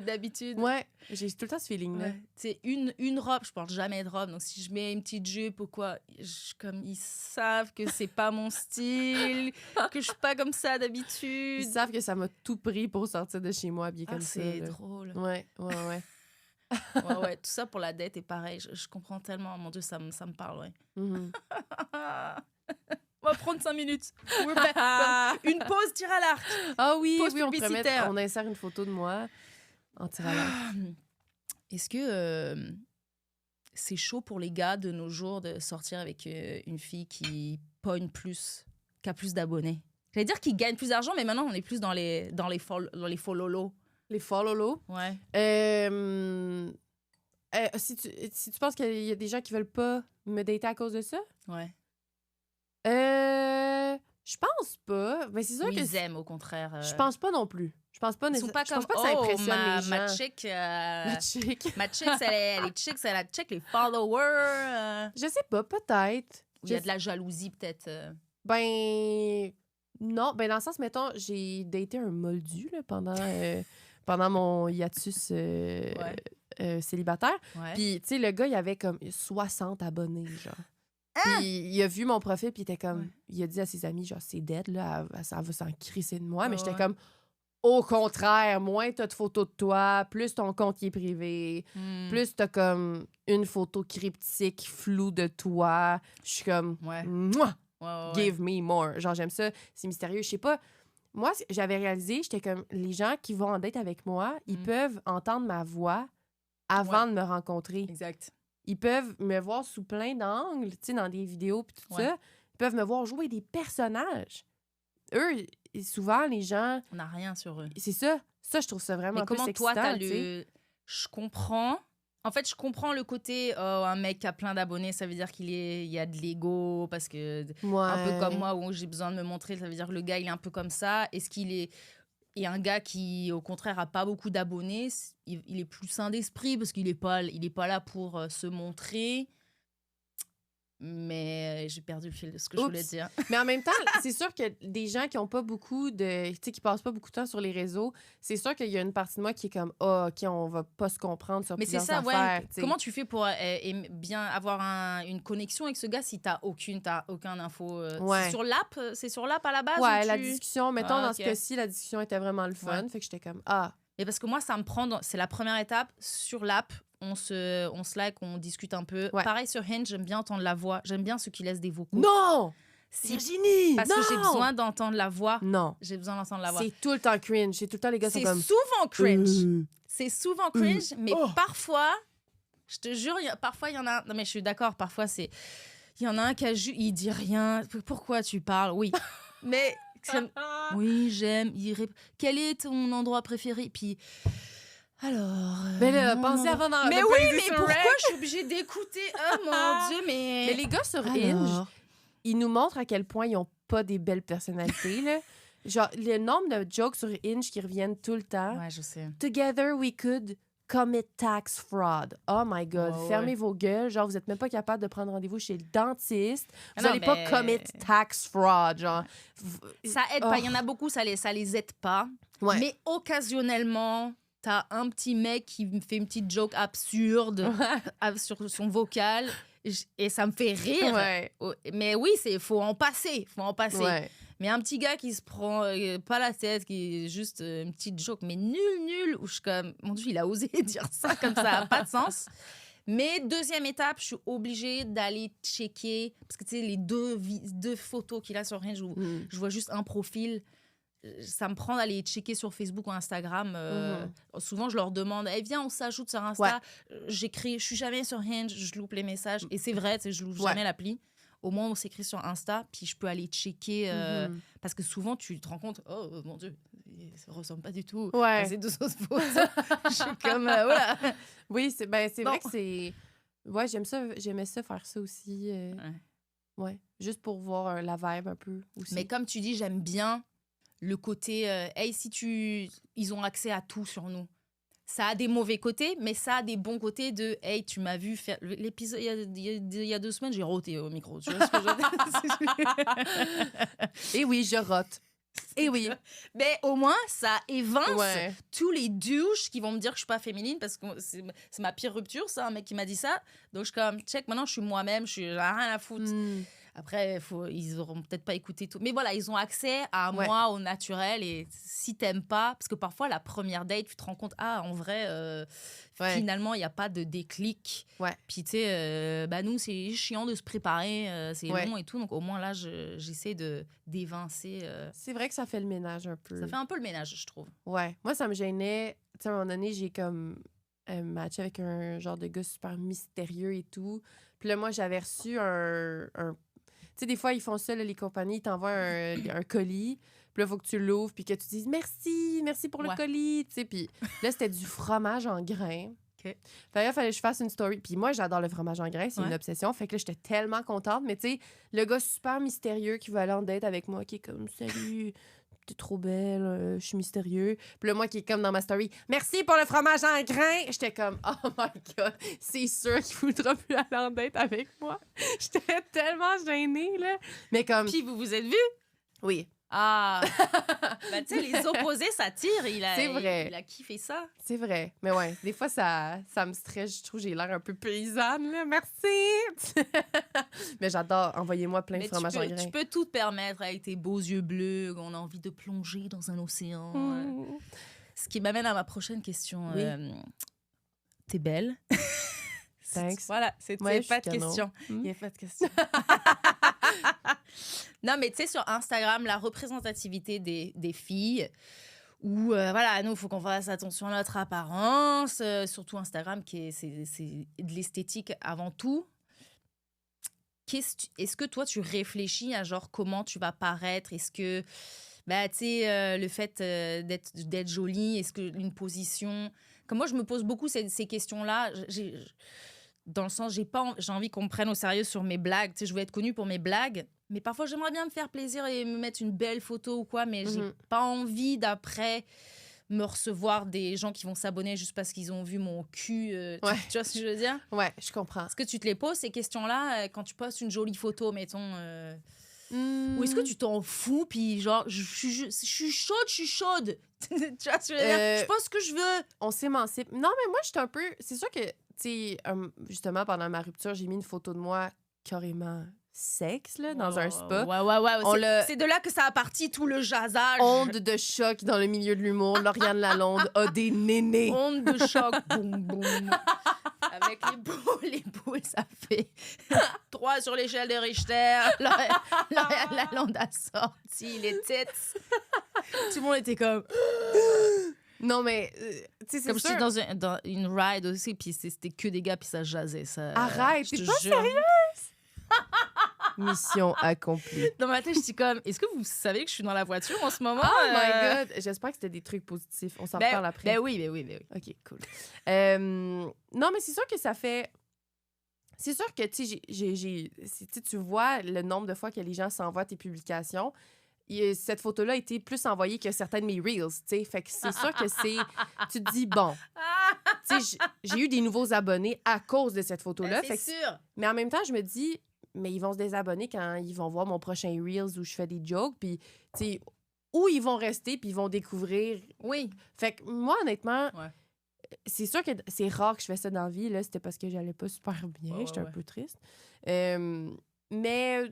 d'habitude. Ouais, j'ai tout le temps ce feeling-là. C'est une robe, je porte jamais de robe, donc si je mets une petite jupe ou quoi, comme ils savent que c'est pas mon style, que je suis pas comme ça d'habitude. Ils savent que ça m'a tout pris pour sortir de chez moi habillée comme ça. C'est drôle. Ouais. ouais, tout ça pour la dette est pareil. Je comprends tellement. Mon Dieu, ça me parle, ouais. On va prendre 5 minutes. Une pause tir à l'arc. Ah oui, pause on insère une photo de moi en tir à l'arc. Est-ce que c'est chaud pour les gars de nos jours de sortir avec une fille qui pogne plus, qui a plus d'abonnés? J'allais dire qu'il gagne plus d'argent, mais maintenant on est plus dans les follow. Les follow. Ouais. Si tu penses qu'il y a des gens qui veulent pas me dater à cause de ça? Ouais. Je pense pas. Mais c'est sûr que ils aiment au contraire. Je pense pas non plus. Je pense pas. Ils sont pas comme que ça impressionne les gens. Ma chick. Ma chick. Ma chick, les chicks, elle check les followers. Je sais pas, peut-être. Il y a de la jalousie peut-être. Ben non, ben dans le sens, mettons, j'ai daté un moldu là, pendant mon hiatus célibataire. Puis tu sais, le gars, il avait comme 60 abonnés, genre. Puis il a vu mon profil, puis il était comme... Il a dit à ses amis, genre, c'est dead, là, ça va s'en crisser de moi. Mais j'étais comme, au contraire, moins t'as de photos de toi, plus ton compte est privé, plus t'as comme une photo cryptique, floue de toi. Je suis comme, give me more. Genre, j'aime ça, c'est mystérieux. Je sais pas, moi, j'avais réalisé, j'étais comme, les gens qui vont en date avec moi, ils peuvent entendre ma voix avant de me rencontrer. Exact. Ils peuvent me voir sous plein d'angles, tu sais, dans des vidéos puis tout ça. Ils peuvent me voir jouer des personnages. Eux, souvent, les gens... On n'a rien sur eux. C'est ça. Ça, je trouve ça vraiment plus excitant. Mais comment toi, t'as le... Je comprends. En fait, je comprends le côté un mec qui a plein d'abonnés, ça veut dire il y a de l'ego, parce que un peu comme moi, où j'ai besoin de me montrer, ça veut dire que le gars, il est un peu comme ça. Est-ce qu'il est... Et un gars qui, au contraire, a pas beaucoup d'abonnés, il est plus sain d'esprit parce qu'il est pas là pour se montrer. Mais j'ai perdu le fil de ce que je voulais dire. Mais en même temps, c'est sûr que des gens qui ont pas beaucoup de... Tu sais, qui passent pas beaucoup de temps sur les réseaux, c'est sûr qu'il y a une partie de moi qui est comme « OK, on va pas se comprendre sur plusieurs affaires. » Mais c'est ça, Comment tu fais pour bien avoir une connexion avec ce gars si t'as aucun info? C'est sur l'app à la base? Ouais, la discussion, mettons, dans ce cas-ci, la discussion était vraiment le fun. Fait que j'étais comme « Ah! » Mais parce que moi, ça me prend... C'est la première étape. Sur l'app, on se like, on discute un peu. Pareil sur Hinge, j'aime bien entendre la voix. J'aime bien ceux qui laissent des vocaux. Non! Virginie! Parce que j'ai besoin d'entendre la voix. Non. J'ai besoin d'entendre la voix. C'est tout le temps cringe. C'est tout le temps les gars sont comme... C'est souvent cringe. C'est souvent cringe, mais parfois, je te jure, parfois, il y en a... Non, mais je suis d'accord, parfois, c'est... Il y en a un qui a il dit rien. Pourquoi tu parles? Oui. Mais... Oui, j'aime. Quel est ton endroit préféré? Puis... Alors... Mais là, pensez avant d'en... Mais oui, mais pourquoi je suis obligée d'écouter? Oh mon Dieu, mais... Mais les gars sur Hinge, ils nous montrent à quel point ils n'ont pas des belles personnalités, là. Genre, le nombre de jokes sur Hinge qui reviennent tout le temps. Ouais, je sais. Together we could commit tax fraud. Oh my God. Ouais, Fermez ouais. vos gueules. Genre, vous êtes même pas capable de prendre rendez-vous chez le dentiste. Vous Non, n'allez pas mais- commit tax fraud. Genre, Ça aide pas. Il y en a beaucoup, ça les aide pas. Ouais. Mais occasionnellement, t'as un petit mec qui me fait une petite joke absurde sur son vocal et ça me fait rire. Ouais. Mais oui, faut en passer. Ouais. Mais un petit gars qui se prend pas la tête, qui est juste une petite joke, mais nul, où je suis comme, mon Dieu, il a osé dire ça comme ça, n'a pas de sens. Mais deuxième étape, je suis obligée d'aller checker, parce que tu sais, les deux photos qu'il a sur Hinge, où je vois juste un profil, ça me prend d'aller checker sur Facebook ou Instagram. Souvent, je leur demande, viens, on s'ajoute sur Insta. J'écris, je suis jamais sur Hinge, je loupe les messages. Et c'est vrai, tu sais, je loupe jamais l'appli. Au moins, on s'écrit sur Insta, puis je peux aller checker. Parce que souvent, tu te rends compte, oh mon Dieu, ça ressemble pas du tout à ces deux autres photos. Je suis comme, voilà. Oui, c'est vrai que c'est... Ouais, j'aimais ça, faire ça aussi. Ouais, juste pour voir la vibe un peu aussi. Mais comme tu dis, j'aime bien le côté, hey, ils ont accès à tout sur nous. Ça a des mauvais côtés, mais ça a des bons côtés de « Hey, tu m'as vu faire... » L'épisode, il y a 2 semaines, j'ai roté au micro. Tu vois ce que je veux dire? Et oui, je rote. Et oui. Mais au moins, ça évince Ouais. tous les douches qui vont me dire que je suis pas féminine, parce que c'est ma pire rupture, ça, un mec qui m'a dit ça. Donc, je suis comme, check, maintenant, je suis moi-même, j'en ai rien à foutre. Après, ils auront peut-être pas écouté tout. Mais voilà, ils ont accès à moi, au naturel. Et si t'aimes pas... Parce que parfois, la première date, tu te rends compte, en vrai, finalement, il n'y a pas de déclic. Ouais. Puis, tu sais, nous, c'est chiant de se préparer. C'est long et tout. Donc, au moins, là, j'essaie d'évincer. C'est vrai que ça fait le ménage un peu. Ça fait un peu le ménage, je trouve. Ouais. Moi, ça me gênait. Tu sais, à un moment donné, j'ai comme matché avec un genre de gars super mystérieux et tout. Puis là, moi, j'avais reçu un... Tu sais, des fois, ils font ça, là, les compagnies, ils t'envoient un colis. Puis là, il faut que tu l'ouvres puis que tu dises merci pour le colis. Tu sais, puis là, c'était du fromage en grains. OK. Fait là, il fallait que je fasse une story. Puis moi, j'adore le fromage en grains, c'est une obsession. Fait que là, j'étais tellement contente. Mais tu sais, le gars super mystérieux qui veut aller en date avec moi, qui est comme salut, t'es trop belle, je suis mystérieux. Puis là, moi qui est comme dans ma story, merci pour le fromage en grains. J'étais comme, oh my God, c'est sûr qu'il voudra plus aller en date avec moi. J'étais tellement gênée, là. Mais comme. Puis, vous vous êtes vus? Oui. Ah! Tu sais, les opposés s'attirent. C'est vrai. Il a kiffé ça. C'est vrai. Mais ouais, des fois, ça me stresse. Je trouve que j'ai l'air un peu paysanne, là. Merci! Mais j'adore. Envoyez-moi plein de fromage en grains. Tu peux tout te permettre avec tes beaux yeux bleus, on a envie de plonger dans un océan. Ce qui m'amène à ma prochaine question. Oui. T'es belle? Thanks. Voilà, c'est Ouais, pas de canon. question. Il n'y a pas de question. Non, mais tu sais, sur Instagram, la représentativité des filles, où, voilà, nous, il faut qu'on fasse attention à notre apparence, surtout Instagram, c'est de l'esthétique avant tout. Est-ce que toi, tu réfléchis à genre comment tu vas paraître? Est-ce que, tu sais, le fait d'être jolie, est-ce que une position... Comme moi, je me pose beaucoup ces questions-là. Dans le sens, j'ai envie qu'on me prenne au sérieux sur mes blagues. Tu sais, je veux être connue pour mes blagues, mais parfois, j'aimerais bien me faire plaisir et me mettre une belle photo ou quoi, mais j'ai pas envie d'après me recevoir des gens qui vont s'abonner juste parce qu'ils ont vu mon cul. Tu vois ce que je veux dire? Ouais, je comprends. Est-ce que tu te les poses, ces questions-là, quand tu postes une jolie photo, mettons... Ou est-ce que tu t'en fous, puis genre, je suis chaude. Tu vois ce que je veux dire? Je pense ce que je veux. On s'émancipe. Non, mais moi, j'étais un peu... C'est sûr que, tu sais, justement, pendant ma rupture, j'ai mis une photo de moi carrément sexe, là, dans un spa. Ouais. C'est de là que ça a parti tout le jasage. Onde de choc dans le milieu de l'humour. Lauriane Lalonde a des nénés. Onde de choc. Boum, boum. Avec les boules, ça fait 3 sur l'échelle de Richter. Lauriane Lalonde a sorti les têtes. Tout le monde était comme... Non, mais, tu sais, c'est Comme sûr. j'étais dans une ride aussi, puis c'était que des gars, puis ça jasait. Ça, Arrête, je te t'es pas jure. sérieuse? Mission accomplie. Dans ma tête, je suis comme, est-ce que vous savez que je suis dans la voiture en ce moment? Oh my God! J'espère que c'était des trucs positifs. On s'en parle après. Ben oui. OK, cool. Non, mais c'est sûr que ça fait... C'est sûr que, tu sais, tu vois le nombre de fois que les gens s'envoient tes publications. cette photo-là a été plus envoyée que certaines de mes Reels, tu sais. Fait que c'est sûr que c'est... Tu te dis, bon, tu sais, j'ai eu des nouveaux abonnés à cause de cette photo-là. C'est sûr. Mais en même temps, je me dis, mais ils vont se désabonner quand ils vont voir mon prochain Reels où je fais des jokes, puis, tu sais, où ils vont rester, puis ils vont découvrir. Oui. Fait que moi, honnêtement, Ouais. c'est sûr que c'est rare que je fais ça dans la vie. Là, c'était parce que j'allais pas super bien. Ouais, J'étais ouais. un peu triste. Mais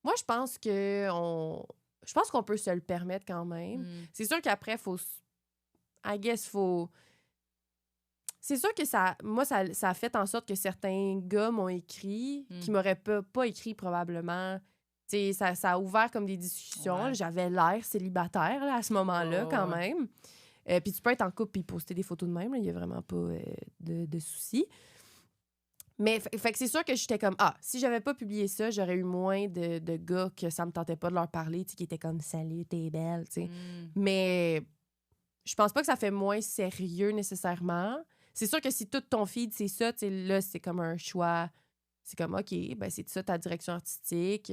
moi, je pense qu'on peut se le permettre quand même. C'est sûr qu'après, c'est sûr que ça a fait en sorte que certains gars m'ont écrit, qui m'auraient pas écrit probablement. T'sais, ça a ouvert comme des discussions. Ouais. J'avais l'air célibataire là, à ce moment-là, Ouais, quand ouais. même. Puis tu peux être en couple et poster des photos de même. Il n'y a vraiment pas de soucis. Mais fait que c'est sûr que j'étais comme, si j'avais pas publié ça, j'aurais eu moins de gars que ça me tentait pas de leur parler, qui étaient comme, salut, t'es belle, tu sais. Mais je pense pas que ça fait moins sérieux nécessairement. C'est sûr que si tout ton feed, c'est ça, tu sais, là, c'est comme un choix. C'est comme, OK, ben c'est ça ta direction artistique.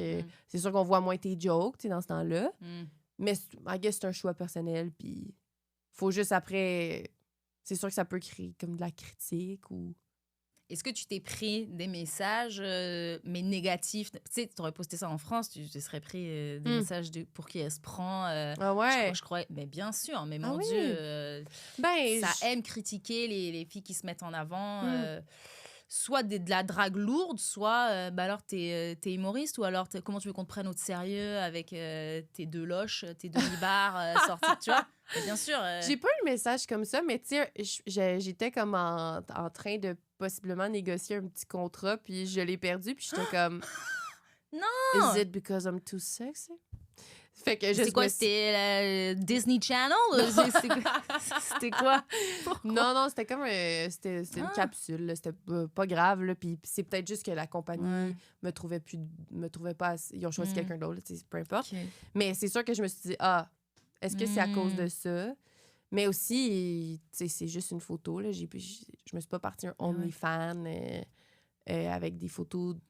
C'est sûr qu'on voit moins tes jokes, tu sais, dans ce temps-là. Mais I guess c'est un choix personnel, puis faut juste après... C'est sûr que ça peut créer comme de la critique ou... Est-ce que tu t'es pris des messages, mais négatifs? Tu sais, tu aurais posté ça en France, tu te serais pris des messages pour qui elle se prend. Ah ouais? Je crois, mais bien sûr, mais Ah mon oui? Dieu, Ben, ça aime critiquer les filles qui se mettent en avant. Soit de la drague lourde, soit alors t'es humoriste, ou alors comment tu veux qu'on te prenne au sérieux avec tes deux loches, tes deux libards sortis, tu vois? Mais bien sûr. J'ai pas eu le message comme ça, mais tu sais, j'étais comme en train de possiblement négocier un petit contrat, puis je l'ai perdu, puis j'étais comme... Non! Is it because I'm too sexy? Fait que c'est quoi, c'était Disney Channel? C'était quoi? Non, c'était comme c'était une capsule, là. C'était pas grave, là, puis c'est peut-être juste que la compagnie me trouvait pas assez... Ils ont choisi quelqu'un d'autre, peu importe. Okay. Mais c'est sûr que je me suis dit, est-ce que c'est à cause de ça? Mais aussi, c'est juste une photo, là. Je me suis pas partie un OnlyFans avec des photos de...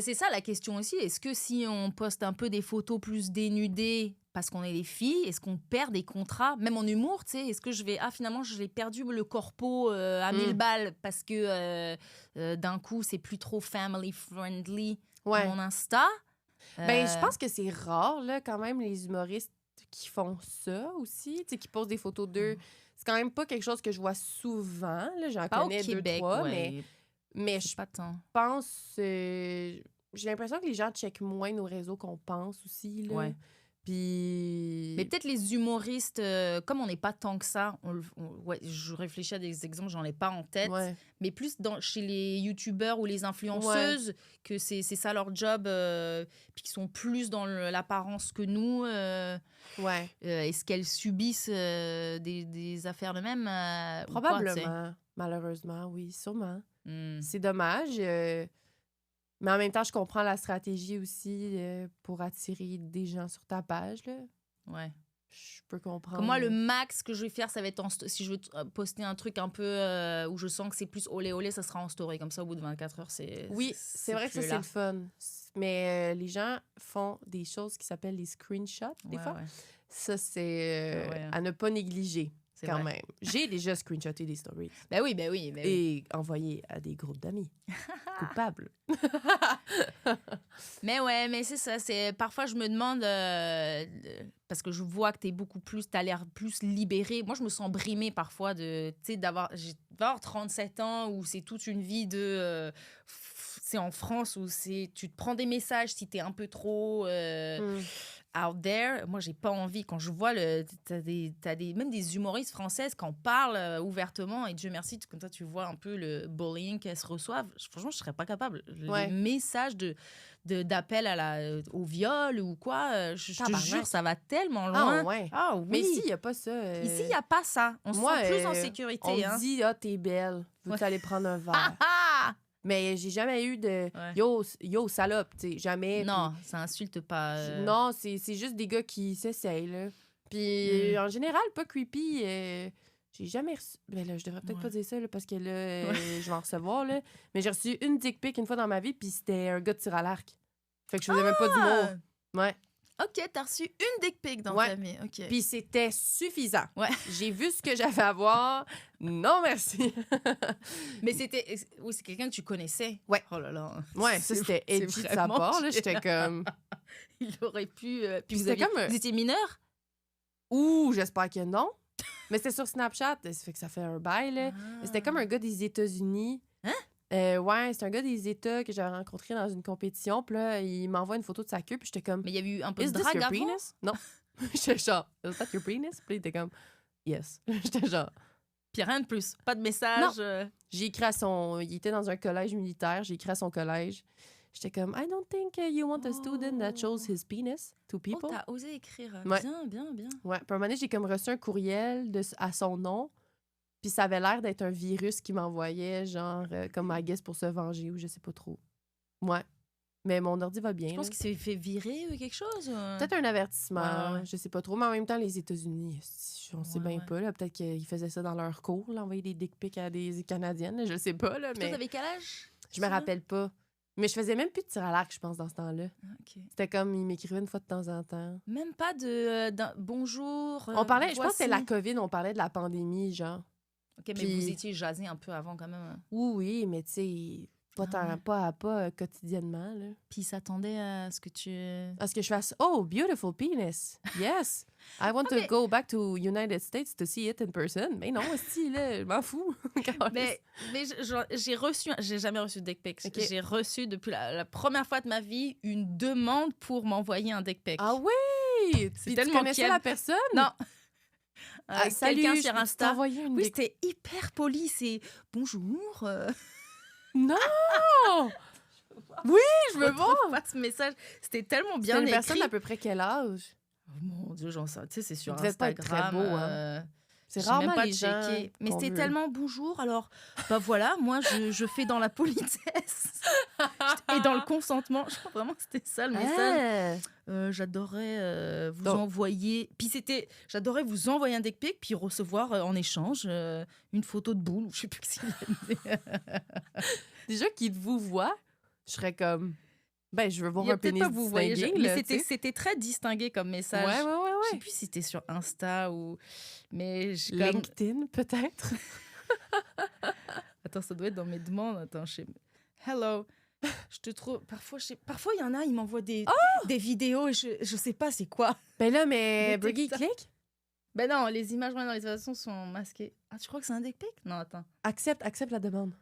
C'est ça la question aussi. Est-ce que si on poste un peu des photos plus dénudées parce qu'on est des filles, est-ce qu'on perd des contrats? Même en humour, tu sais, est-ce que finalement, je l'ai perdu le corpo à 1000 balles parce que d'un coup, c'est plus trop family-friendly mon Insta? Ben, je pense que c'est rare, là, quand même, les humoristes qui font ça aussi, tu sais, qui posent des photos d'eux. C'est quand même pas quelque chose que je vois souvent, là. J'en connais deux, trois, mais je pense... j'ai l'impression que les gens checkent moins nos réseaux qu'on pense aussi, là. Ouais. Puis... Mais peut-être les humoristes, comme on n'est pas tant que ça, je réfléchis à des exemples, j'en ai pas en tête, mais plus chez les youtubeurs ou les influenceuses, que c'est ça leur job, puis qui sont plus dans l'apparence que nous. Est-ce qu'elles subissent des affaires de même? Probablement, malheureusement, oui, sûrement. C'est dommage. Mais en même temps, je comprends la stratégie aussi pour attirer des gens sur ta page, là. Ouais. Je peux comprendre. Comme moi, le max que je vais faire, ça va être si je veux poster un truc un peu où je sens que c'est plus olé olé, ça sera en story. Comme ça, au bout de 24 heures, c'est... Oui, c'est vrai que ça, c'est le fun. Mais les gens font des choses qui s'appellent les screenshots, des fois. Ouais. Ça, c'est à ne pas négliger. Quand même. J'ai déjà screenshoté des stories. Ben oui. Et envoyé à des groupes d'amis. Coupables. Mais c'est ça. Parfois, je me demande, parce que je vois que t'as l'air plus libérée. Moi, je me sens brimée parfois d'avoir 37 ans où c'est toute une vie de... c'est en France où tu te prends des messages si t'es un peu trop... out there, moi j'ai pas envie. Quand je vois même des humoristes françaises qui en parlent ouvertement, et Dieu merci, comme ça tu vois un peu le bullying qu'elles se reçoivent. Franchement, je serais pas capable. Les messages d'appel au viol ou quoi, je te jure, ça va tellement loin. Ah oui. Mais ici, il y a pas ça. Ici, il y a pas ça. On se sent plus en sécurité. On me dit, t'es belle, veux-tu aller prendre un verre? Mais j'ai jamais eu de yo salope, tu sais, jamais. Non, ça insulte pas. Non, c'est juste des gars qui s'essayent, là. Puis en général, pas creepy. J'ai jamais reçu. Ben là, je devrais peut-être pas dire ça, là, parce que là, je vais en recevoir, là. Mais j'ai reçu une dick pic une fois dans ma vie, puis c'était un gars de tir à l'arc. Fait que je faisais même pas d'humour. Ouais. Ok, t'as reçu une dick pic dans Ouais. ta vie. Ok. Puis c'était suffisant. Ouais. J'ai vu ce que j'avais à voir. Non, merci. Mais c'était... Oui, c'est quelqu'un que tu connaissais. Ouais. Oh là là. Ouais, ça, c'était c'est edgy de sa vraiment part. Là. chiant. J'étais comme... Il aurait pu... Puis C'était comme un- vous étiez mineur? Ouh, j'espère que non. Mais c'était sur Snapchat, ça fait que ça fait un bail, là. Ah. C'était comme un gars des États-Unis. Hein? Ouais, c'est un gars des États que j'avais rencontré dans une compétition. Puis là, il m'envoie une photo de sa queue. Puis j'étais comme, Mais il y a eu un peu is de this drague your avant? penis? Non. J'étais genre, is that your penis? Puis il était comme, yes. J'étais genre, Puis rien de plus. Pas de message. Non. j'ai écrit à son... Il était dans un collège militaire. J'ai écrit à son collège. J'étais comme, I don't think you want a student that shows his penis to people. Oh, t'as osé écrire. Ouais. Bien, bien, bien. Ouais. Puis à un moment donné, j'ai comme reçu un courriel à son nom. Puis ça avait l'air d'être un virus qui m'envoyait, genre, comme I guess pour se venger ou je sais pas trop. Ouais. Mais mon ordi va bien. Je pense là. qu'il s'est fait virer ou quelque chose. Peut-être un avertissement, Ouais. je sais pas trop. Mais en même temps, les États-Unis, on sait Ouais, bien ouais. pas. Là. Peut-être qu'ils faisaient ça dans leur cours, là, envoyer des dick pics à des Canadiennes. Là, je sais pas, là, Puis toi, mais t'avais quel âge? je me rappelle pas. Mais je faisais même plus de tir à l'arc, je pense, dans ce temps-là. Ok. C'était comme, ils m'écrivaient une fois de temps en temps. Même pas de d'un bonjour. On parlait, je pense que voici. c'était la COVID, on parlait de la pandémie, genre. Ok, mais Puis- vous étiez jasé un peu avant quand même. Oui, mais tu sais, pas, Ah ouais. pas à pas quotidiennement, là. Puis il s'attendait à ce que tu. Parce que je fasse, oh, beautiful penis. Yes. I want to mais- go back to United States to see it in person. Mais non, aussi, là, je m'en fous. Mais j'ai reçu, j'ai jamais reçu de dick pic. Ok. J'ai reçu depuis la première fois de ma vie une demande pour m'envoyer un dick pic. Ah oui! C'est Puis tellement tu connaissais Kiev. la personne? Non. Ah, salut, Quelqu'un je sur peux Insta. t'envoyer une Oui, dick- c'était hyper poli. C'est bonjour. Non! Oui, je veux voir! retrouve pas ce message. C'était tellement bien C'était une écrit. personne d'à peu près quel âge? Oh mon Dieu, j'en sais. Tu sais, c'est sur Il devait pas être Instagram. très beau, hein. C'est j'ai même rarement pas les gens checké. Mais qu'on c'était veut. tellement bonjour. Alors, bah voilà, moi, je fais dans la politesse et dans le consentement. Je crois vraiment que c'était ça le message. J'adorais vous Donc- envoyer. Puis j'adorais vous envoyer un dick pic, puis recevoir en échange une photo de boule. Je sais plus ce qu'il a dit. Déjà qu'ils vous voient, je serais comme, ben, je veux voir Il y a un peut-être pénis pas vous voyez, distingué, mais là, tu sais. c'était très distingué comme message. Ouais, ouais, ouais, Je sais ouais. plus si c'était sur Insta ou. Mais je comme. LinkedIn, peut-être? Attends, ça doit être dans mes demandes. Attends, je sais. Hello. Je te trouve. Parfois, parfois, il y en a, ils m'envoient des vidéos et je sais pas c'est quoi. Ben là, mais Des Briggy, TikTok. clique. Ben non, les images dans les façons sont masquées. Ah, tu crois que c'est un dick pic? Non, attends. Accepte la demande.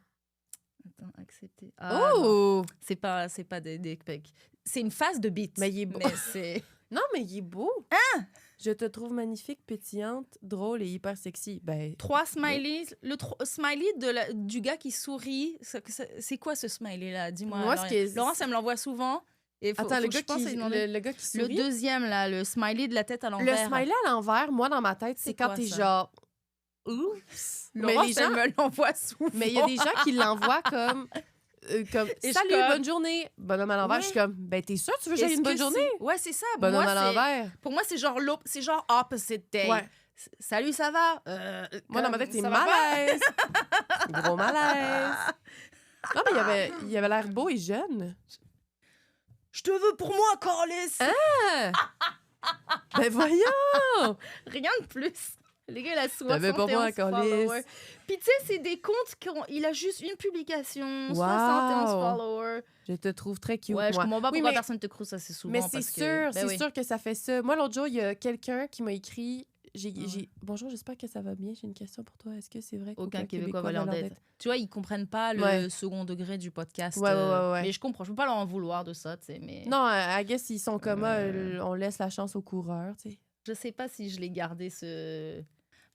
Attends, accepter. Ah, non. Oh! C'est pas des dick pics. C'est une phase de bite. Mais il est beau. Mais c'est. Non, mais il est beau. Je te trouve magnifique, pétillante, drôle et hyper sexy. Ben, 3 smileys. Smiley du gars qui sourit. C'est quoi ce smiley-là? Dis-moi. Moi, ce qui est- Laurence, elle me l'envoie souvent. Et faut, attends, faut le que je gars, pense à lui demander. le gars qui Le sourit. deuxième, là, le smiley de la tête à Le l'envers. smiley à l'envers, moi, dans ma tête, c'est C'est quand quoi, t'es ça? genre... Oups! Mais Laurence, les gens... elle me l'envoie souvent. Mais il y a des gens qui l'envoient comme... comme Et je salut, comme- bonne journée. Bonhomme à l'envers, Ouais. je suis comme, ben, t'es sûr que tu veux que j'aille Est-ce une bonne que journée? Ouais, c'est ça. Bonhomme Moi, à l'envers. pour moi, c'est genre opposite day. Ouais. Salut, ça va? Moi, dans ma tête, c'est ça va pas? malaise. Gros malaise. Non, mais il avait l'air beau et jeune. Je te veux pour moi, Carlis. Hein? Ben voyons! Rien de plus. Les gars, il a 71 T'avais pas moi, Carlis. followers. Puis tu sais, c'est des comptes il a juste une publication, Wow. 71 followers. Je te trouve très cute, Ouais, je moi. comprends pas Oui, pourquoi mais- personne te crouse assez souvent. Mais c'est parce sûr, que... c'est oui. sûr que ça fait ça. Moi, l'autre jour, il y a quelqu'un qui m'a écrit... Ouais. Bonjour, j'espère que ça va bien. J'ai une question pour toi. Est-ce que c'est vrai Aucun qu'aucun Québécois va leur d'être. Tu vois, ils comprennent pas le Ouais. second degré du podcast. Ouais, ouais. Mais je comprends, je peux pas leur en vouloir de ça, tu sais. Mais Non, I guess ils sont comme on laisse la chance aux coureurs, tu sais. je sais pas si je l'ai gardé ce.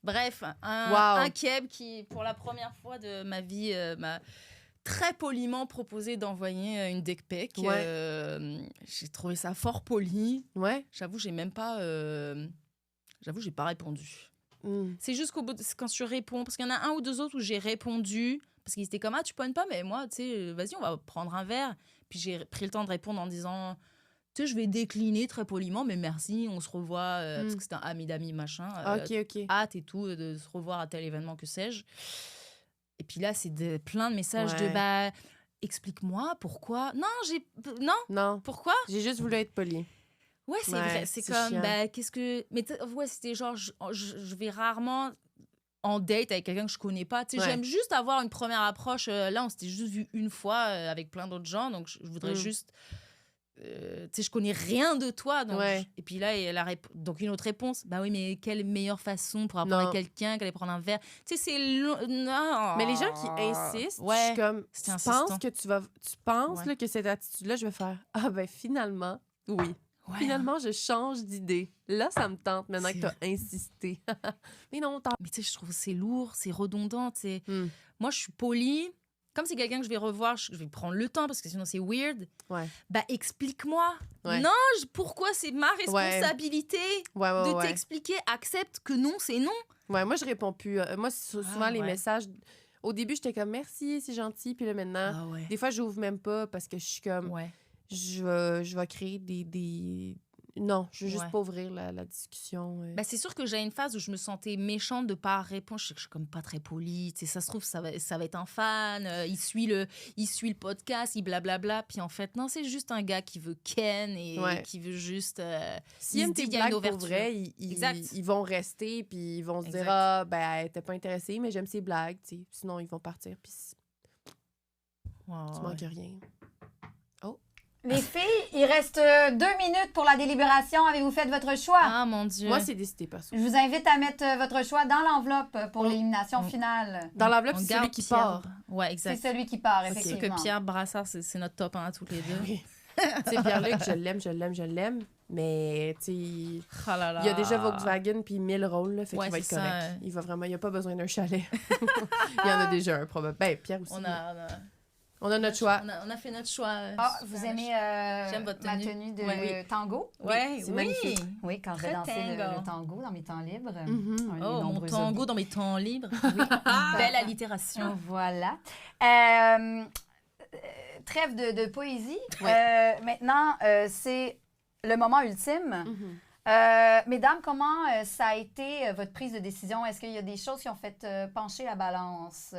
Bref, Wow. un Keb qui, pour la première fois de ma vie, m'a très poliment proposé d'envoyer une dick pic. Ouais. J'ai trouvé ça fort poli. Ouais. J'avoue, j'ai même pas. J'avoue, j'ai pas répondu. Mm. C'est juste qu'au bout quand je réponds, parce qu'il y en a un ou deux autres où j'ai répondu, parce qu'ils étaient comme ah tu pognes pas, mais moi tu sais vas-y on va prendre un verre. Puis j'ai pris le temps de répondre en disant tu sais je vais décliner très poliment, mais merci, on se revoit parce que c'était un ami d'amis machin. OK. Hâte et tout de se revoir à tel événement que sais-je. Et puis là c'est plein de messages de Ouais. bah explique-moi pourquoi. Non Non, pourquoi. j'ai juste voulu être poli. Ouais, c'est Ouais, vrai. C'est c'est comme, chiant. ben, qu'est-ce que. Mais ouais, c'était genre, je vais rarement en date avec quelqu'un que je connais pas. Tu sais, Ouais. j'aime juste avoir une première approche. Là, on s'était juste vu une fois avec plein d'autres gens, donc je voudrais juste. Tu sais, je connais rien de toi. Donc Ouais. Et puis là, donc une autre réponse. Bah oui, mais quelle meilleure façon pour apprendre Non. à quelqu'un qu'aller prendre un verre? Tu sais, c'est non. Mais les gens qui insistent, je Ouais. suis comme, C'est tu insistant. penses que tu penses Ouais. là, que cette attitude-là, je vais faire, ah ben finalement, oui. Ouais, Finalement, je change d'idée. Là, ça me tente maintenant que C'est tu as insisté. Mais non, Mais tu sais, je trouve que c'est lourd, c'est redondant. Tu sais. Hmm. Moi, je suis polie. Comme c'est quelqu'un que je vais revoir, je vais prendre le temps parce que sinon c'est weird. Ouais. Bah, explique-moi. Ouais. Non, pourquoi c'est ma responsabilité Ouais, ouais, de ouais. t'expliquer. Accepte que non, c'est non. Ouais, moi, je réponds plus. Moi, souvent, les ouais. messages. Au début, j'étais comme merci, c'est gentil. Puis là, maintenant, ouais. des fois, j'ouvre même pas parce que je suis comme, Ouais. je vais créer des. Non, je veux juste Ouais. pas ouvrir la discussion. Bah, c'est sûr que j'ai une phase où je me sentais méchante de pas répondre. Je sais que je suis comme pas très polie. Tu sais, ça se trouve, ça va être un fan. Il suit le podcast, il blablabla. Puis en fait, non, c'est juste un gars qui veut ken et Ouais. qui veut juste. S'ils il aiment se dit tes qu'il y a une blagues pour ouverture. vrai, Exact. ils vont rester, puis ils vont se dire Exact. ah, ben, elle était pas intéressée, mais j'aime ses blagues, tu sais. Sinon, ils vont partir, puis tu manques rien. Les filles, il reste 2 minutes pour la délibération. Avez-vous fait votre choix? Ah mon Dieu. Moi, c'est décidé, perso. Je vous invite à mettre votre choix dans l'enveloppe pour l'élimination finale. Dans l'enveloppe, on c'est garde celui qui Pierre. part. Ouais, C'est exact. celui qui part, C'est sûr effectivement. que Pierre Brassard, c'est notre top 1 à toutes les deux. Oui. Tu sais, Pierre-Luc, je l'aime, mais tu sais, il Oh là là. y a déjà Volkswagen puis 1000 rôles, là, fait Ouais, qu'il va être c'est correct. ça. Il a pas besoin d'un chalet. Il y en a déjà un, probablement. Ben, Pierre aussi. On a notre choix. On a fait notre choix. Ah, vous aimez J'aime votre ma tenue. tenue de Ouais. tango? Ouais, c'est magnifique. Oui, quand je vais Très danser tango. le tango dans mes temps libres. Mhm. Un des Oh, mon nombreux tango hobbies. dans mes temps libres. Belle allitération. Voilà. Trêve de poésie. Ouais. Maintenant, c'est le moment ultime. Mhm. Mesdames, comment ça a été votre prise de décision? Est-ce qu'il y a des choses qui ont fait pencher la balance?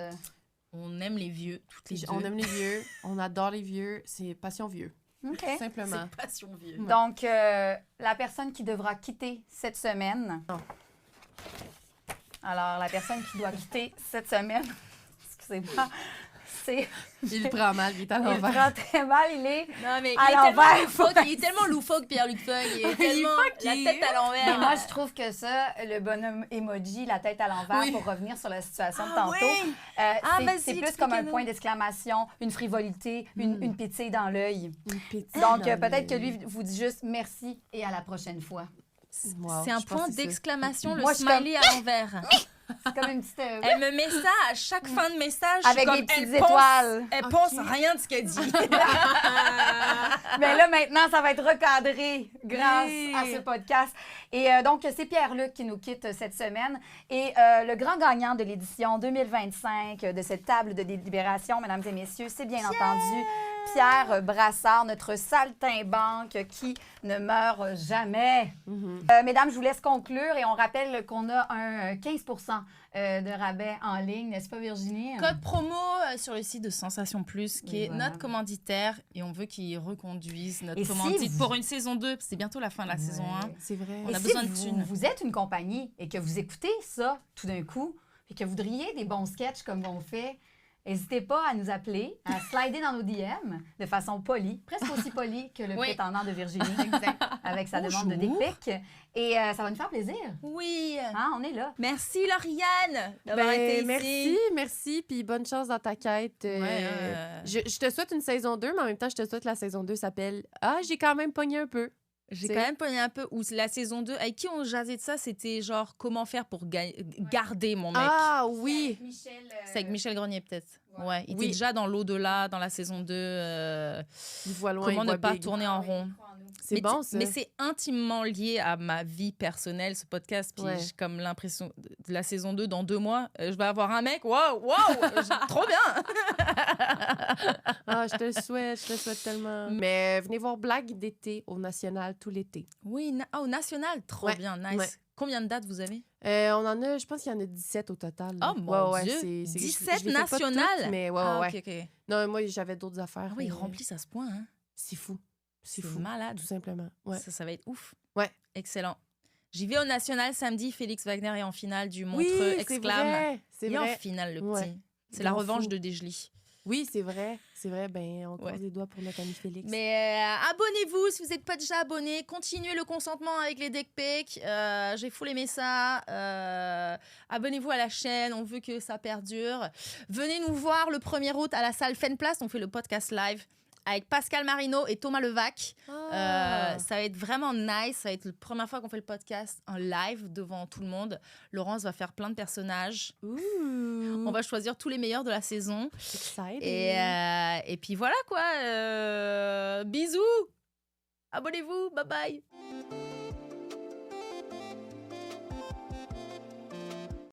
On aime les vieux, toutes les deux. On aime les vieux, on adore les vieux, c'est passion vieux, OK. simplement. C'est passion vieux. Donc, la personne qui devra quitter cette semaine. Oh. Alors, la personne qui doit quitter cette semaine, excusez-moi, c'est. Il le prend mal, il est à Il l'envers. prend très mal, il est. Non, mais À l'envers. il est tellement loufoque, Pierre-Luc Feuille. Il est tellement la tête à l'envers. Mais moi, je trouve que ça, le bonhomme emoji, la tête à l'envers, Oui. pour revenir sur la situation de tantôt, oui. Vas-y, c'est plus comme un expliquez-nous. point d'exclamation, une frivolité, une pétille dans l'œil. Une petite Donc, dans peut-être que le- lui vous dit juste merci et à la prochaine fois. Wow, C'est un je pense point que c'est ça. d'exclamation, le Moi, je suis smiley à l'envers. C'est comme une petite. Elle me met ça à chaque fin de message. je suis Avec comme, des petites elle pense- étoiles. Elle pense rien de ce qu'elle dit. Mais là, maintenant, ça va être recadré grâce Oui. à ce podcast. Et donc, c'est Pierre-Luc qui nous quitte cette semaine. Et le grand gagnant de l'édition 2025 de cette table de délibération, mesdames et messieurs, c'est bien entendu Pierre Brassard, notre saltimbanque qui ne meurt jamais. Mesdames, je vous laisse conclure et on rappelle qu'on a un 15 de rabais en ligne, n'est-ce pas, Virginie? Code promo sur le site de Sensation Plus, qui Et est voilà. notre commanditaire. Et on veut qu'il reconduise notre Et si commandite vous- pour une saison 2. C'est bientôt la fin de la saison 1. C'est vrai. On Et a si besoin de vous, thunes. vous êtes une compagnie et que vous écoutez ça tout d'un coup et que vous voudriez des bons sketchs comme on fait, n'hésitez pas à nous appeler, à slider dans nos DM de façon polie, presque aussi polie que le Oui. prétendant de Virginie avec sa demande de Bonjour. dick pic. Et ça va nous faire plaisir. Oui. Hein, on est là. Merci, Lauriane, d'avoir été Ben, ici. merci, puis bonne chance dans ta quête. Ouais, je te souhaite une saison 2, mais en même temps, je te souhaite que la saison 2 s'appelle « Ah, j'ai quand même pogné un peu J'ai C'est- quand même pogné un peu. Ou la saison 2, avec qui on jasait de ça, c'était genre comment faire pour garder mon » mec. Ah oui! C'est avec Michel Grenier, peut-être. Ouais, il Oui. était déjà dans l'au-delà, dans la saison 2. Il voit loin, Comment il ne voit pas big. tourner en rond. C'est Mais bon, tu- ça. Mais c'est intimement lié à ma vie personnelle, ce podcast. Puis Ouais. j'ai comme l'impression de la saison 2, dans 2 mois, je vais avoir un mec. Waouh, trop bien. Ah, je te le souhaite tellement. Mais venez voir Blague d'été au National tout l'été. Oui, au National, trop Ouais, bien, nice. ouais. Combien de dates vous avez? On en a, je pense qu'il y en a 17 au total. là. Oh mon Ouais, Dieu! je 17 les fais pas toutes, nationales? mais ouais, Ah, ouais. ok, ok. Non, moi, j'avais d'autres affaires. Ah oui, ils mais remplissent à ce point, hein? C'est fou. C'est C'est fou, malade. tout simplement. Ouais. Ça va être ouf. Ouais. Excellent. J'y vais au National samedi. Félix Wagner est en finale du Oui, Montreux c'est Exclame. vrai. C'est Il est en vrai. finale, le Ouais. petit. C'est Il la en revanche fout. de Desjely. Oui, c'est vrai. C'est vrai. Ben, on croise Ouais. les doigts pour notre ami Félix. Mais abonnez-vous si vous n'êtes pas déjà abonné. Continuez le consentement avec les dick pics. J'ai full aimé ça. Abonnez-vous à la chaîne. On veut que ça perdure. Venez nous voir le 1er août à la salle Fenplace. On fait le podcast live avec Pascal Marino et Thomas Levac. Ah. Ça va être vraiment nice. Ça va être la première fois qu'on fait le podcast en live devant tout le monde. Laurence va faire plein de personnages. Ouh. On va choisir tous les meilleurs de la saison. Exciting. Et puis voilà quoi. Bisous. Abonnez-vous. Bye bye.